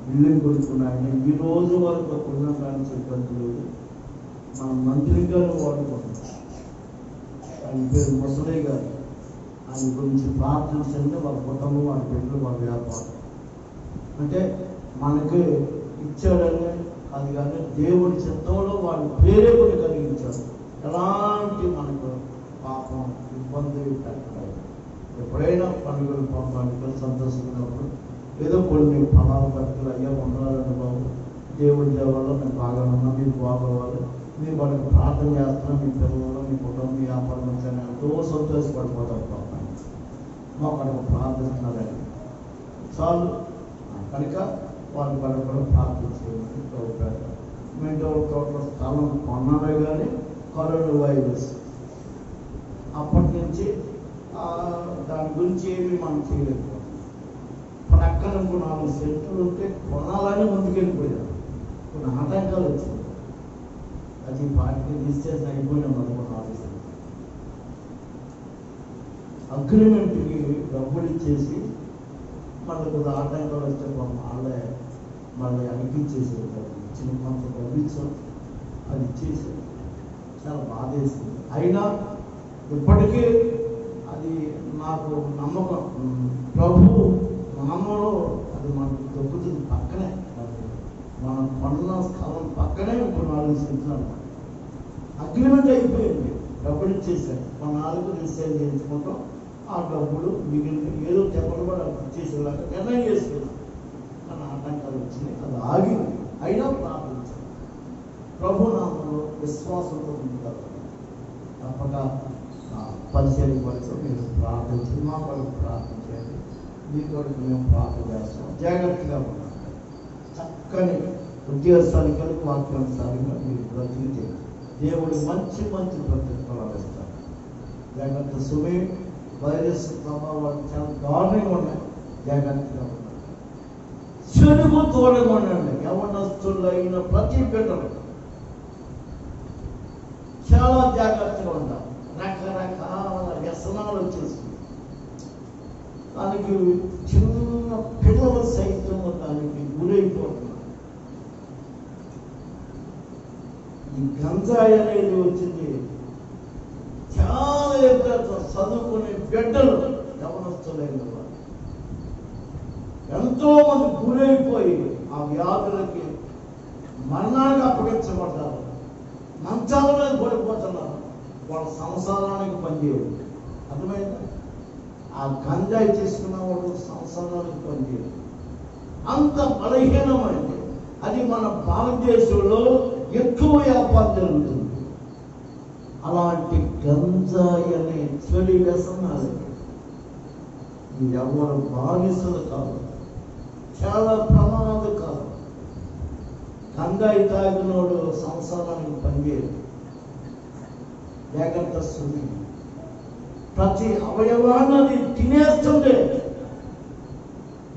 Speaker 2: బిల్డింగ్ కొడుకున్నాయని ఈ రోజు వరకు ఉండడానికి ఇబ్బంది లేదు. మన మంత్రి గారు వాడుకుంటున్నాం, ఆయన పేరు ముసలయ్య గారు. ఆయన గురించి ప్రార్థించండి, వాళ్ళ కుటుంబం, వాళ్ళ బిడ్డలు, వాళ్ళ వ్యాపారం. అంటే మనకి ఇచ్చాడని అది కానీ దేవుడి చిత్తంలో వాళ్ళు ప్రేరేపణ కలిగించారు. ఎలాంటి మనకు పాపం ఇబ్బంది పెట్టలేదు. ఎప్పుడైనా పండుగలు పండుగలు సంతోషించినప్పుడు ఏదో కొన్ని ఫలాలు బతుకులు అయ్యా ఉండాలని బాబు, దేవుడి దేవాలో మేము బాగా ఉన్నా, మీరు బాగోవాలి, మీరు వాళ్ళకి ప్రార్థన చేస్తున్నాం, మీ పిల్లలు, మీ కుటుంబం, మీ వ్యాపారం వచ్చాయని ఎంతో సంతోషపడిపోతారు. మాకు అక్కడ ప్రార్థిస్తున్నారని చాలు. కనుక వాళ్ళు వాళ్ళకి కూడా ప్రార్థించేది తోడుపేట. మేము తోటలో స్థలం కొన్నాడే కానీ కరోనా వైరస్ అప్పటి నుంచి దాని గురించి ఏమీ మనం చేయలేకపోతాం. పక్కన 4 సెంట్లు ఉంటే కొనాలని ముందుకెళ్ళిపోయారు. కొన్ని ఆటంకాలు వచ్చింది, అది పార్టీ డిస్టెన్స్ అయిపోయినా మనకు 4 సెంట్లు అగ్రిమెంట్కి డబ్బులు ఇచ్చేసి మళ్ళీ కొద్ది ఆటంకాలు వస్తే వాళ్ళే మళ్ళీ అనిపించేసేది. ఇచ్చిన కొంత డబ్బు ఇచ్చాం, అది ఇచ్చేసి చాలా బాధేసింది. అయినా ఇప్పటికీ అది నాకు నమ్మకం, ప్రభు నామంలో అది మనకు దొరుకుతుంది. పక్కనే మనం కొన్న స్థలం పక్కనే ఒక 4 సెంట్లు అన్నమాట. అగ్రిమెంట్ అయిపోయింది, డబ్బులు ఇచ్చేసారు. మన 4 రిజిస్టర్ చేయించుకుంటాం, ఆ డబ్బులు మిగిలిన ఏదో చెప్పలు కూడా ఇచ్చేసేలాగా నిర్ణయం చేసుకున్నాం. కానీ ఆటంకాలు వచ్చినాయి, అది ఆగింది. అయినా ప్రార్థించాం, ప్రభు నామంలో విశ్వాసంతో ఉంటారు. తప్పక పరిచయం కొరకు మీరు ప్రార్థించి మా కొరకు ప్రార్థించండి. మీ కొరకు మేము ప్రార్థన చేస్తాం. జాగ్రత్తగా ఉన్నాం. చక్కని ఉద్యోగస్థానికలకు వాక్యానుసారంగా మీరు బ్రతికితే దేవుడు మంచి మంచి ప్రతిఫలాలు ఇస్తారు. జాగ్రత్త. సుమే వైరస్ ప్రభావాలు చాలా దారుణంగా ఉన్నాయి. జాగ్రత్తగా ఉన్నాయి. చెడుకు తోడుగా ఉండండి. యవనస్తులైన ప్రతి బిడ్డలు చాలా జాగ్రత్తగా ఉండాలి. రకరకాల వ్యసనాలు వచ్చేసి దానికి చిన్న పిల్లలు సైతం దానికి గురైపోతున్నారు. ఈ గంజాయి అనేది వచ్చింది. చాలా ఎక్కువ చదువుకునే బిడ్డలు యవనస్తులైన వారు ఎంతో మంది గురైపోయి ఆ వ్యాధులకి మరణానికి అప్పగించబడ్డారు. మంచాల మీద పడిపోతున్నారు. వాళ్ళ సంసారానికి పనిచేయదు. అర్థమైందా? ఆ గంజాయి తీసుకున్న వాడు సంసారానికి పనిచేయదు. అంత బలహీనమైంది. అది మన భారతదేశంలో ఎక్కువ వ్యాపారం జరుగుతుంది. అలాంటి గంజాయి అనే చెడు వ్యసనాలు ఎవరు బానిసలు కాదు, చాలా ప్రమాదకాలు. గంజాయి తాగినోడు సంసారానికి పనిచేయదు. వేగంతస్తుంది. ప్రతి అవయవాన్ని అది తినేస్తుంది.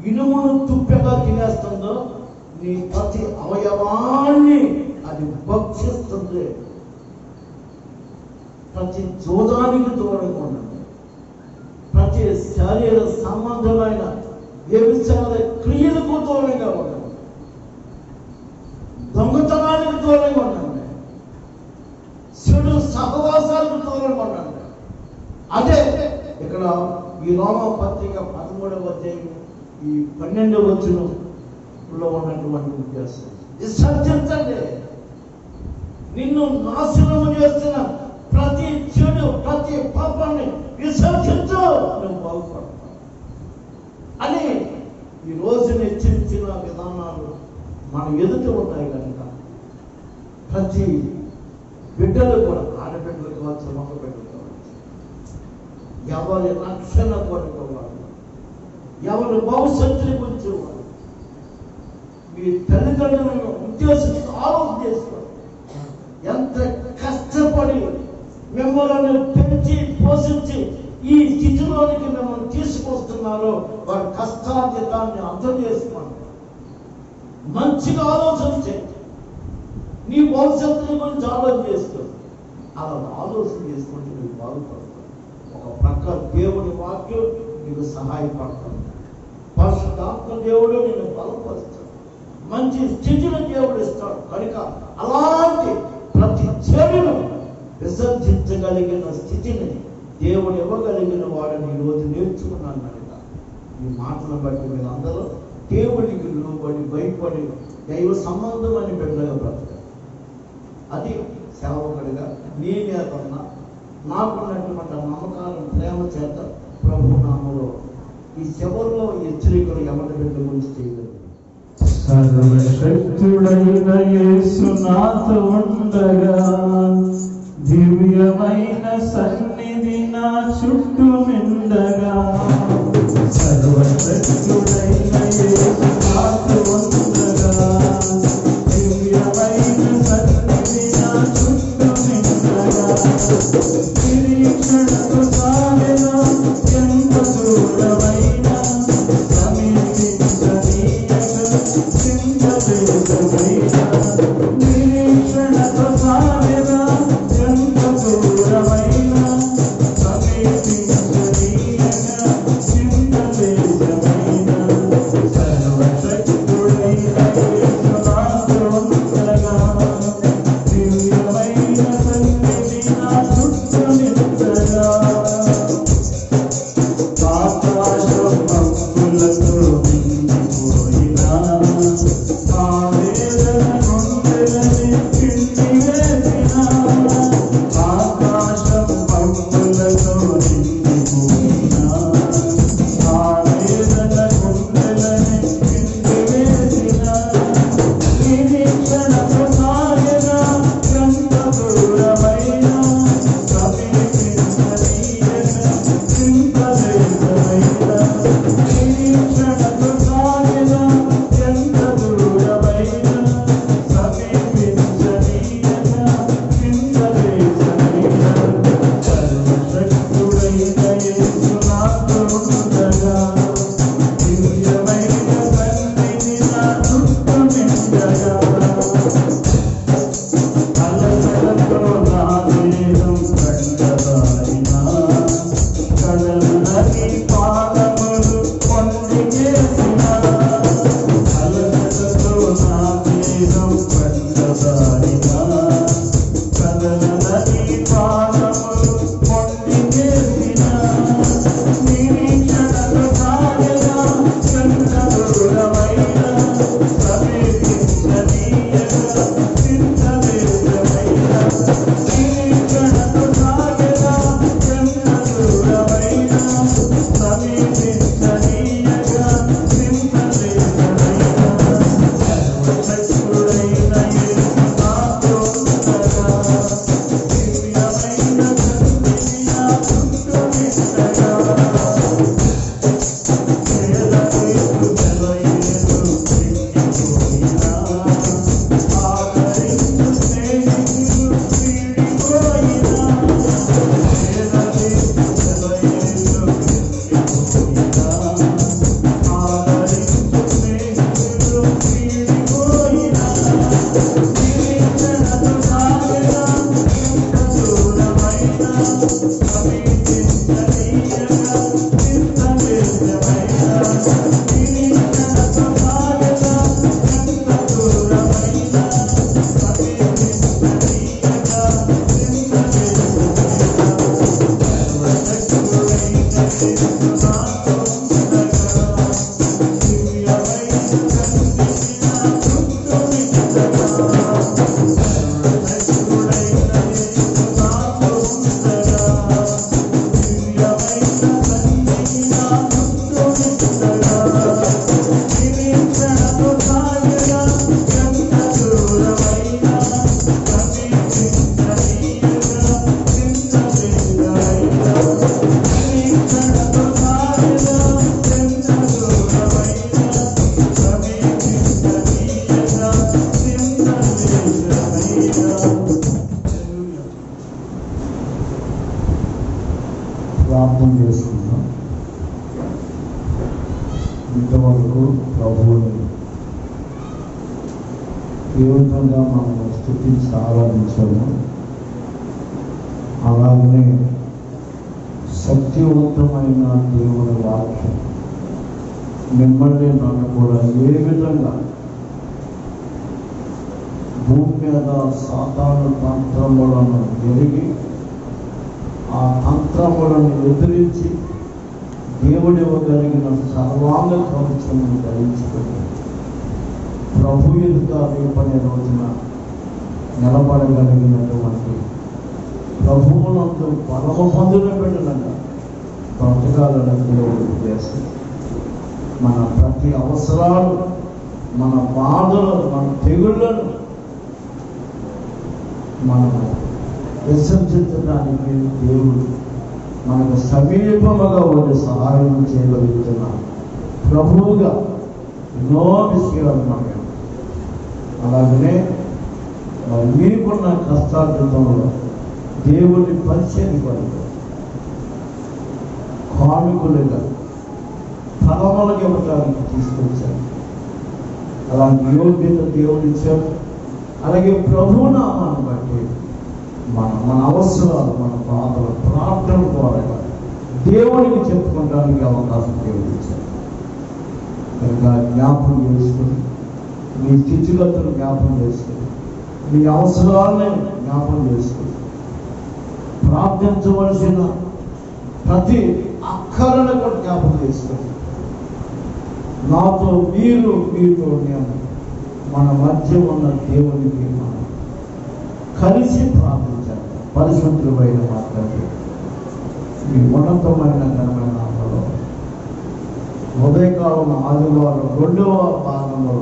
Speaker 2: ఇనుమును తుప్పెగా తినేస్తుందో నీ ప్రతి అవయవాన్ని అది భక్షిస్తుంది. ప్రతి జోదానికి దూరంగా ఉండండి. ప్రతి శరీర సంబంధమైన వ్యభిచార క్రియలకు దూరంగా ఉండండి. దొంగతనానికి దూరంగా ఉండండి. చెడు సహవాసాలకు దూరంగా ఉండండి. అదే ఇక్కడ ఈ రోమా పత్రిక 13వ అధ్యాయం ఈ 12వ వచనంలో ఉన్నటువంటి ఉద్దేశం. విసర్జించండి. నిన్ను నాశనము చేస్తున్న ప్రతి చెడు ప్రతి పాపాన్ని విసర్జించు, నువ్వు బాగుపడతావు అని ఈ రోజున హెచ్చరించిన విధానాలు మన ఎదుట ఉన్నాయి కనుక ప్రతి బిడ్డలు కూడా, ఆడబిడ్డలు కావచ్చు, మగ బిడ్డలు కావచ్చు, ఎవరి రక్షణ కోరుకోవాలి, ఎవరి భవిష్యత్తుని గురించి వాళ్ళు మీ తల్లిదండ్రులను ఉద్దేశించి ఆలోచన చేసుకోవాలి. ఎంత కష్టపడి మిమ్మల్ని పెంచి పోషించి ఈ స్థితిలోనికి మిమ్మల్ని తీసుకొస్తున్నారో వారి కష్టార్జితాన్ని అర్థం చేసుకోండి. మంచిగా ఆలోచన చేయండి. నీ భవిష్యత్తుని గురించి ఆలోచన చేసుకో. అలా ఆలోచన చేసుకుంటే నీకు బాగుపడతావు. ఒక ప్రక్క దేవుని వాక్యం నీకు సహాయపడతాడు. పరిశుద్ధాత్మ దేవుడు నేను బలపరుస్తాడు. మంచి స్థితిని దేవుడు ఇస్తాడు. కనుక అలాంటి ప్రతి చెడును విసర్జించగలిగిన స్థితిని దేవుడు ఇవ్వగలిగిన వాడిని ఈరోజు నేర్చుకున్నాను కనుక ఈ మాటను బట్టి మీరు అందరూ దేవుడికి లోబడి భయపడి దైవ సంబంధమని బిడ్డగా బ్రతకాలి. అది సేవకుడిగా నీ మీద నాకున్నటువంటి నమ్మకాలను ప్రేమ చేత ప్రభు నామములో ఈ శివలో హెచ్చరికలు ఎవరి బిడ్డ గురించి చేయగలరు.
Speaker 4: సర్వశక్తుడైన యేసు నాతో ఉండగా దివ్యమైన సన్నిధి నా చుట్టూ నిండగా. సర్వశక్తుడైన యేసు నాతో ఉండగా దివ్యమైన సన్నిధి నా చుట్టూ నిండగా. నిరీక్షణకు సాగెనా ఎంత దూరమైనా నిరీక్షణతో సాగెనా ఎంత దూరమైనా సమీపించనీయగా చింతలేశమైనా
Speaker 2: ప్రార్థన చేసుకుందాం. ఇంతవరకు ప్రభువుని ఏ విధంగా మనం స్థుతించి ఆరాధించాము, అలాగనే శక్తివంతమైన దేవుని వాక్యం మిమ్మల్ని నన్ను కూడా ఏ విధంగా భూమి మీద సాతాను తంత్రములను ఎరిగి ఆ తంత్రములను ఎదిరించి దేవుడి ఇవ్వగలిగిన సర్వాంగ కవచమును ధరించుకొని ప్రభు ఎదుట రేపనే రోజున నిలబడగలిగినటువంటి ప్రభువునందు బలము పొందిన బిడ్డలుగా బ్రతకాలని దేవుడు చేస్తుంది. మన ప్రతి అవసరాలు, మన బాధలు, మన తెగుళ్లను మనము విసర్జించడానికి దేవుడు మనకు సమీపముగా ఉండి సహాయం చేయగలుగుతున్న ప్రభువుగా ఎన్నో విషయాలు మనకు. అలాగనే మరి మీకున్న కష్టార్జితంలో దేవుని పరిచయం కొరకు కానుకలుగా ఫలములకు ఇవ్వడానికి తీసుకొచ్చారు. అలాంటి యోగ్యత దేవుడు ఇచ్చారు. అలాగే ప్రభు నామాన్ని బట్టి మన అవసరాలు, మన బాధలు ప్రార్థన ద్వారా దేవునికి చెప్పుకోవడానికి అవకాశం దేవుడు ఇచ్చారు. కనుక జ్ఞాపకం చేసుకుని, మీ స్థితిగతులు జ్ఞాపకం చేసుకుని, మీ అవసరాలని జ్ఞాపకం చేసుకుని, ప్రార్థించవలసిన ప్రతి అక్కరను కూడా జ్ఞాపకం చేసుకుని, నాతో మీరు, మీతో నేను, మన మధ్య ఉన్న దేవునికి మనం కలిసి ప్రార్థించాలి. పరిశుద్ధులైన మాట్లాడి మీ ఉన్నతమైన ఘనమైన నామములో ఉదయకాలం ఆదివారం 2వ భాగంలో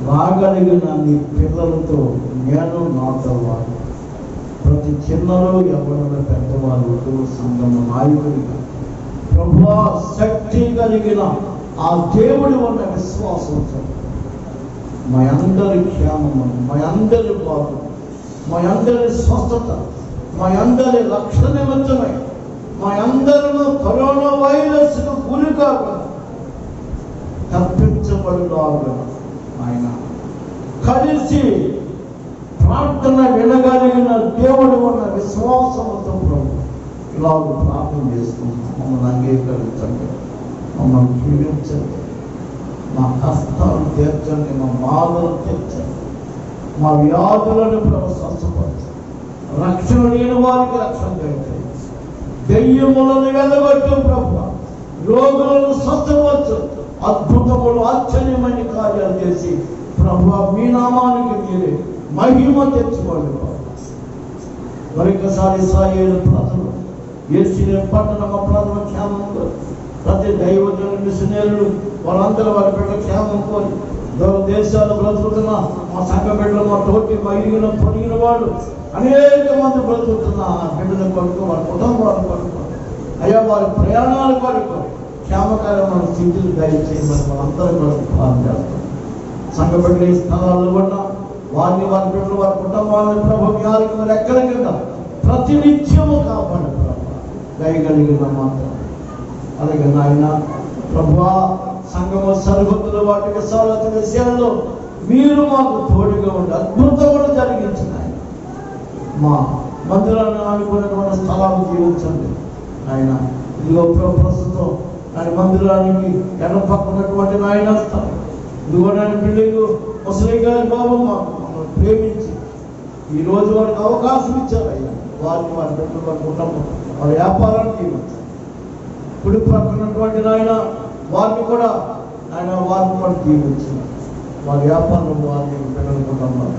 Speaker 2: రాగలిగిన నీ పిల్లలతో నేను నాతో వారు, ప్రతి చిన్నలో ఎవరైనా పెద్దవారు వృద్ధులు సంఘం నాయకుడిగా ప్రభువా శక్తి కలిగిన ఆ దేవుడి ఉన్న విశ్వాసంతో మా అందరి క్షేమము, మా అందరి బాధ, మా అందరి స్వస్థత, మా అందరి రక్షణ నిమిత్తమై, మా అందరిలో కరోనా వైరస్కు గురి కాకుండా తప్పించబడులాగా ఆయన కలిసి ప్రార్థన వినగలిగిన దేవుడు ఉన్న విశ్వాసముతో ప్రభు ఇలాగ ప్రార్థన చేసుకుంటాం. మమ్మల్ని అంగీకరించండి, మమ్మల్ని క్షమించండి, మా కష్టాలు తీర్చండి, మా బాధలు తీర్చండి, మా వ్యాధులను ప్రభు స్వస్థపరచండి, రక్షణ లేని వారికి రక్షణ దయచేయండి, దెయ్యములను వెళ్ళగొట్టు ప్రభు, రోగులను స్వస్థపరచు, అద్భుతములు ఆశ్చర్యమైన కార్యాలు చేసి ప్రభు మీ నామానికి మీరే మహిమ తెచ్చుకోండి. మరొకసారి ఇశ్రాయేలు ప్రజలు, యెరూషలేము పట్టణ ప్రజల క్షేమంలో ప్రతి దైవజనులు, మిషనరీలు వాళ్ళందరూ వారి బిడ్డ క్షేమం కోరి దూర దేశాలు బ్రతుకుతున్న మా సంఘ బిడ్డలు, మా తోటి మహిళ పొడిగిన వాడు అనేక మంది బ్రతుకుతున్న ఆ బిడ్డల కొరకు, వారి కుటుంబాల కొరకు, అయ్యా వారి ప్రయాణాల కొరకు క్షేమకరమైన స్థితిని దయచేయమని మనందరూ కొరకు ప్రార్థన చేస్తాం. సంఘ బిడ్డలు ఈ స్థలాల్లో ఉన్న వారిని, వారి బిడ్డలు, వారి కుటుంబాలను ప్రభు వ్యాధికి మరి ఎక్కడ కింద ప్రతినిత్యము కాపాడు ప్రభు దయగలిగిన మాత్రం. అలాగే నాయన ప్రభువా సంఘము సరిహద్దుల వాటి విశాలత విషయాల్లో మీరు మాకు తోడుగా ఉండి అద్భుతములు జరిగించిన మా మందిరాన్ని ఆనుకున్నటువంటి స్థలాలు జీవించండి ఆయన. ఇదిగో ప్రస్తుతం ఆయన మందిరానికి ఎడ పక్కనటువంటి నాయన స్థలం, ఇదిగో నాయన బిల్డింగ్ ముసలి గారి బాబు మమ్మల్ని ప్రేమించి ఈరోజు వారికి అవకాశం ఇచ్చారు. అయ్యా వారిని, వారి బిడ్డలు, వారి కుటుంబం, వారి వ్యాపారాన్ని జీవించారు. కుడి పక్కనటువంటి నాయన వారిని కూడా ఆయన వారిని కూడా జీవించారు. వారి వ్యాపారం, వారిని బిడ్డల కుటుంబాలు,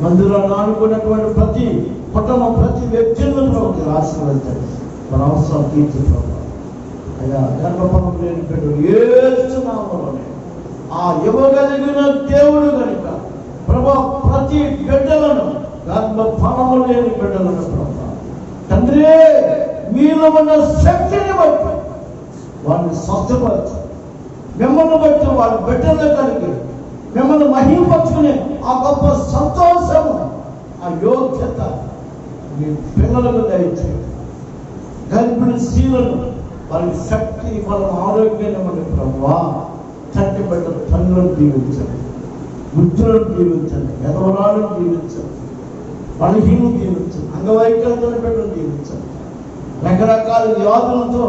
Speaker 2: మందిరాన్ని ఆనుకున్నటువంటి ప్రతి కుటుంబం, ప్రతి వ్యక్తులను ప్రభుత్వం ఆశీర్వదించండి. మన అవసరం తీర్చుకోవాలి. అయ్యా గర్భఫలం లేని బిడ్డలు ఏస్తున్నామని ఆ ఇవ్వగలిగిన దేవుడు కనుక ప్రభా ప్రతి బిడ్డలను, గర్భఫలము లేని బిడ్డలను ప్రభా తండ్రి మీలో ఉన్న శక్తిని బట్టి వారిని స్వస్థపరచు, మిమ్మల్ని బట్టి వారి బిడ్డలు కలిగి మిమ్మల్ని మహిమపరుచుకునే ఆ గొప్ప సంతోషము, ఆ యోగ్యత మీ పిల్లలకు దయచేయండి. గర్భిణీ స్త్రీలను వారికి శక్తి బలం ఆరోగ్యాన్ని ఇవ్వండి ప్రభువా. చట్టి బిడ్డ తల్లులను దీవించండి, వృద్ధులను దీవించండి, ఎదవరాలను దీవించండి, బలహీనను దీవించండి, అంగవైకల్యాలను బిడ్డను దీవించండి. రకరకాల వ్యాధులతో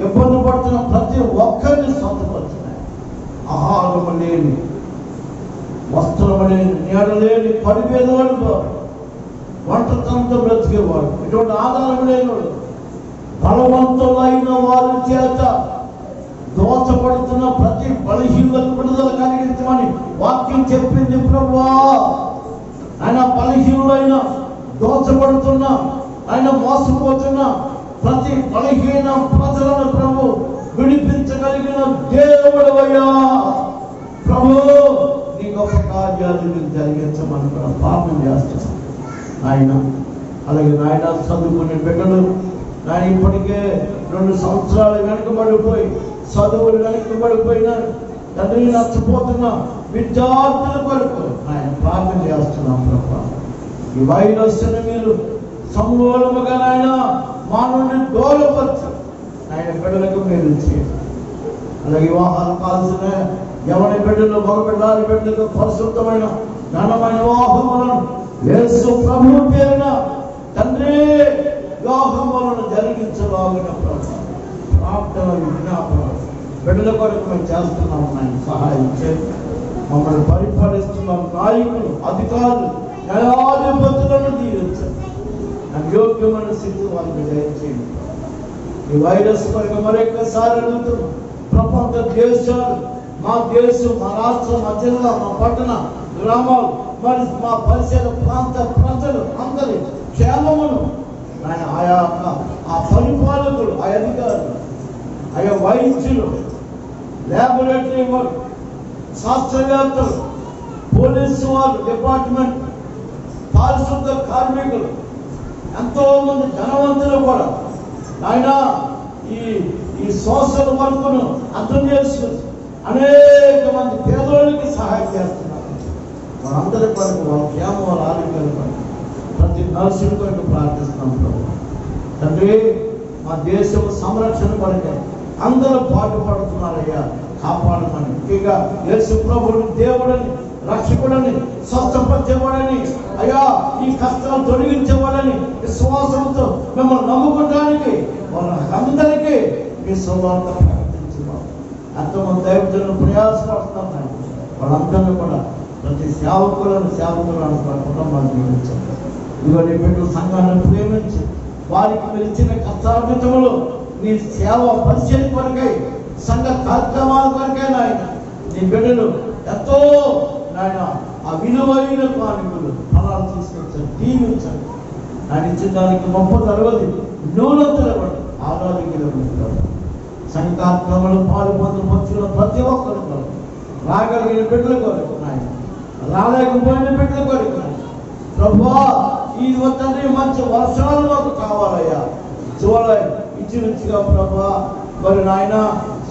Speaker 2: ఇబ్బంది పడుతున్న ప్రతి ఒక్కరిని స్వతంత్రపరిచినాయి. ఆహారము లేని, వస్త్రము లేని, నీడ లేని, పడిపోయేవాడు, ఒంటరితనంతో బ్రతికేవాడు, ఇటువంటి ఆధారం లేనివాడు, బలవంతులైన వారి చేత దోచబడుతున్న ప్రతి బలహీనతకు విడుదల కలిగించమని వాక్యం చెప్పింది ప్రభువా. ఆయన బలహీనులైన, దోచబడుతున్న, ఆయన మోసపోతున్న ప్రతి బలహీన ప్రజలను ప్రభు విడిపించగలిగిన దేవుడవయ్యా. ప్రభు నీ గొప్ప కార్యాలు జరిగించమని కూడా పాపం చేస్తున్నాం ఆయన. అలాగే నాయన చదువుకునే బిడ్డలు నాయన ఇప్పటికే 2 సంవత్సరాలు వెనుకబడిపోయి చదువులు వెనుకబడిపోయినారు. తండ్రి నష్టపోతున్న విద్యార్థుల కొరకు ఆయన ప్రార్థన చేస్తున్నాం ప్రభు. ఈ వైరస్ను మీరు సమూలముగా నాయన మానవుని దూరపరచు, ఆయన బిడ్డలకు మీరు చేయండి. అలాగే వివాహాలు కాల్సిన ఎవరి బిడ్డలు, మగ బిడ్డల బిడ్డలకు పరిశుద్ధమైన ఘనమైన వివాహములను యేసు ప్రభువు పేరున తండ్రి వివాహములను జరిగించలాగిన ప్రార్థన విజ్ఞాపన బిడ్డల కొరకు మేము చేస్తున్నాం. ఆయన సహాయం చేయండి. మమ్మల్ని పరిపాలిస్తున్న నాయకులు, అధికారులు, న్యాయాధిపతులను దీవించండి. యోగ్యమైన స్థితి వాళ్ళకి దయచేయండి. ఈ వైరస్ కొరకు మరొకసారి అడుగుతున్నాం. ప్రపంచ దేశాలు, మా దేశం, మా రాష్ట్రం, మా జిల్లా, మా పట్టణ గ్రామాలు, మరి మా పరిసర ప్రాంత ప్రజలు అందరి క్షేమమును ఆయన ఆయా ఆ పరిపాలకులు, ఆ అధికారులు, ఆయా వైద్యులు, ల్యాబొరేటరీ వర్క్, శాస్త్రవేత్తలు, పోలీసు వాళ్ళు, డిపార్ట్మెంట్, పారిశుద్ధ కార్మికులు, ఎంతో మంది ధనవంతులు కూడా ఆయన ఈ సోషల్ వర్క్ను అర్థం చేసుకుని అనేక మంది పేదోళ్ళకి సహాయం చేస్తున్నారు. వాళ్ళందరి కొరకు, వాళ్ళ క్షేమం, వాళ్ళ ఆరోగ్యాల కొరకు, ప్రతి నర్సుల కొరకు ప్రార్థిస్తున్నాం ప్రభు. తండ్రి మా దేశం సంరక్షణ కొరకే అందరూ పాటుపడుతున్నారయ్యా, కాపాడమని. ముఖ్యంగా యేసు ప్రభువుని దేవుడని, రక్షకుడని, స్వస్థపరిచేవాడని, అయ్యా ఈ కష్టాలు తొలగించేవాడని విశ్వాసంతో మిమ్మల్ని నమ్ముకోవడానికి వాళ్ళందరికీ మీ సువార్త ప్రకటించేవాడు. ఎంతోమంది దైవజనులు ప్రయాసపడుతున్నాం. వాళ్ళందరినీ కూడా ప్రతి సేవకులను కుటుంబాన్ని జీవించండి. ఇదిగో నీ బిడ్డల సంఘాన్ని ప్రేమించి వారికి మీరు ఇచ్చిన కష్టార్జితములు నీ సేవ పరిచయం కొరకై, సంఘ కార్యక్రమాల కొరకై నాయన నీ బిడ్డలు ఎంతో నాయన ఆ విలువైన కానుకలు ఫలాలు తీసుకొచ్చారు. దీవించండి. ఆయన ఇచ్చిన దానికి 30 తరగతి నూనె ఆరాధించారు. సంఘ కార్యక్రమాలు పాలు పొందుపరుచుకున్న ప్రతి ఒక్కరు కొరకు, రాగలిగిన బిడ్డల కొరకు నాయన, రాలేకపోయిన బిడ్డల కొరకు ప్రభువా ఈ తండ్రి మంచి వర్షాలు మాకు కావాలయ్యా. జూలై ఇచ్చిగా ప్రభువా మరి నాయన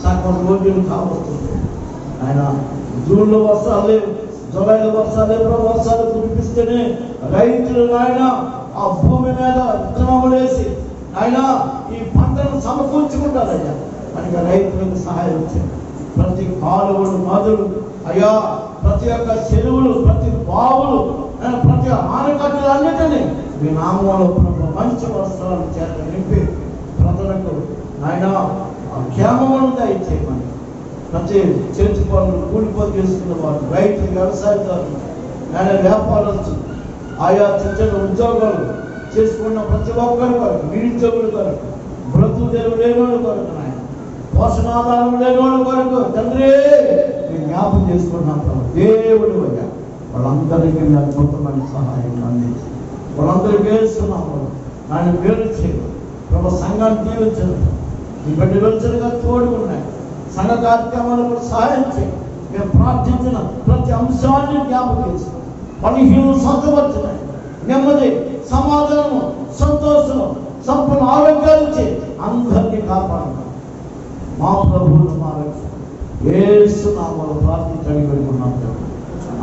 Speaker 2: సగం రోజులు కావస్తుంది ఆయన. జూన్లో వర్షాలు లేవు, జూలైలో వర్షాలు లేవు. వర్షాలు కురిపిస్తేనే రైతులు నాయన ఆ భూమి మీద విత్తనములు వేసి ఆయన ఈ పంటను సమకూర్చుకుంటారయ్యా. మనకి రైతులకు సహాయం చేయండి. ప్రతి కాలువలు, నదులు అయ్యా, ప్రతి ఒక్క చెరువులు, ప్రతి బావులు, ప్రతి ఆనకట్టలు అన్నిటినీ మీ నామంలో మంచి వస్త్రాలు చేత నింపి ప్రజలకు ఆయన క్షేమమును దయచేయమని. ప్రతి చేతి పనులు, కూలిపోతు చేసుకున్న వారు, రైతులు, వ్యవసాయదారులు, ఆయన వ్యాపారస్తులు, ఆయా చిన్న ఉద్యోగాలు చేసుకున్న ప్రతి ఒక్కరి కొరకు, నిరుద్యోగుల కొరకు, బ్రతుకు తెరువు లేని కొరకు, ఆయన పోషణాధారం లేని వాళ్ళ కొరకు తండ్రి మేము జ్ఞాపకం చేసుకుంటున్నాం. దేవుడు అయ్యా వాళ్ళందరికీ అద్భుతమైన సహాయం అందించి వాళ్ళందరికీ వేస్తున్నాము. ఆయన పేరు చేయాలి ప్రభు. సంఘాన్ని దీవించండి. ఈ బిడ్డ వెలుచలుగా తోడు ఉన్నాయి. సంఘ కార్యక్రమాలు కూడా సహాయం చేయండి. మేము ప్రార్థించిన ప్రతి అంశాన్ని జ్ఞాపకం చేస్తున్నాం. బలహీనలు స్వస్థపరిచినాయి. నెమ్మది, సమాధానము, సంతోషము, సంపూర్ణ ఆరోగ్యాలు ఇచ్చి అందరినీ కాపాడు. మా ప్రభువును మా యేసు నామములో ప్రార్థించి అడిగి పెట్టుకున్నాం.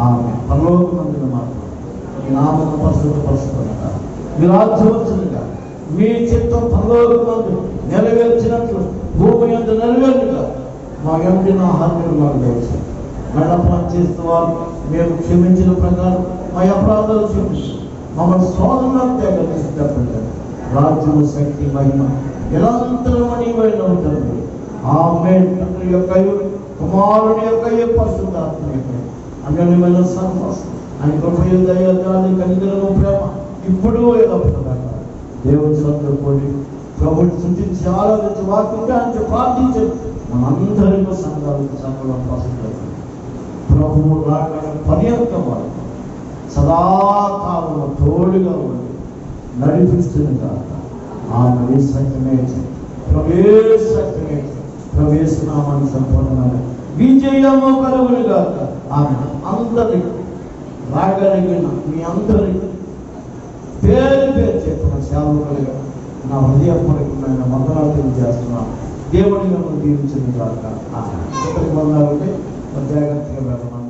Speaker 2: ఆమె పరలోకమందున మాత్రం ఈ నామమును పరిశుద్ధపరచుకొనగా, మీ రాజ్యం వచ్చునుగా, మీ చిత్తం పరలోకమందు నెరవేర్చినట్లు భూమి అంత నెరవేరుగా మా ఎండిన ఆహార్యం మాకు తెలుసు. గడపం చేసిన వారు మేము క్షమించిన ప్రకారం మా అపరాధాలు క్షమిస్తాం. మమ్మల్ని శోధనలో తేగలిసినప్పుడు రాజ్యము శక్తి మహిమ నిరంతరమని ఉంటుంది. ఆమేన్. తండ్రి యొక్క కుమారుని యొక్క పరిశుద్ధాత్మ యొక్క అన్యోన్యమైన సహవాసం, ఆయన కృపయు దయ జాలి కనికరము ప్రేమ ఇప్పుడు ఎల్లప్పుడూ దేవుని సంతోషి ప్రభుని సూచించి ఆరాధించి వాక్యాన్ని ప్రార్థించి మనందరికీ సంఘాలకు సంఘంలో పసుకుంటారు. ప్రభువు రాకడ పర్యంతం వారు సదాకాలంలో తోడుగా ఉండి నడిపిస్తుంది కాక ఆమె సత్యమే ప్రవేశనామాన్ని సంపూర్ణమైన విజయము కలుగును కాక. ఆమె అందరికి రాగలిగిన మీ అందరికి పేరు పేరు చెప్పిన సేవకులుగా నా హృదయపూర్వకమైన వందనాలు తెలియజేస్తున్నాను. దేవుడిగా మనం దీవించింది కాక. ఇక్కడికి వందాలంటే జాగ్రత్తగా వెళ్ళమని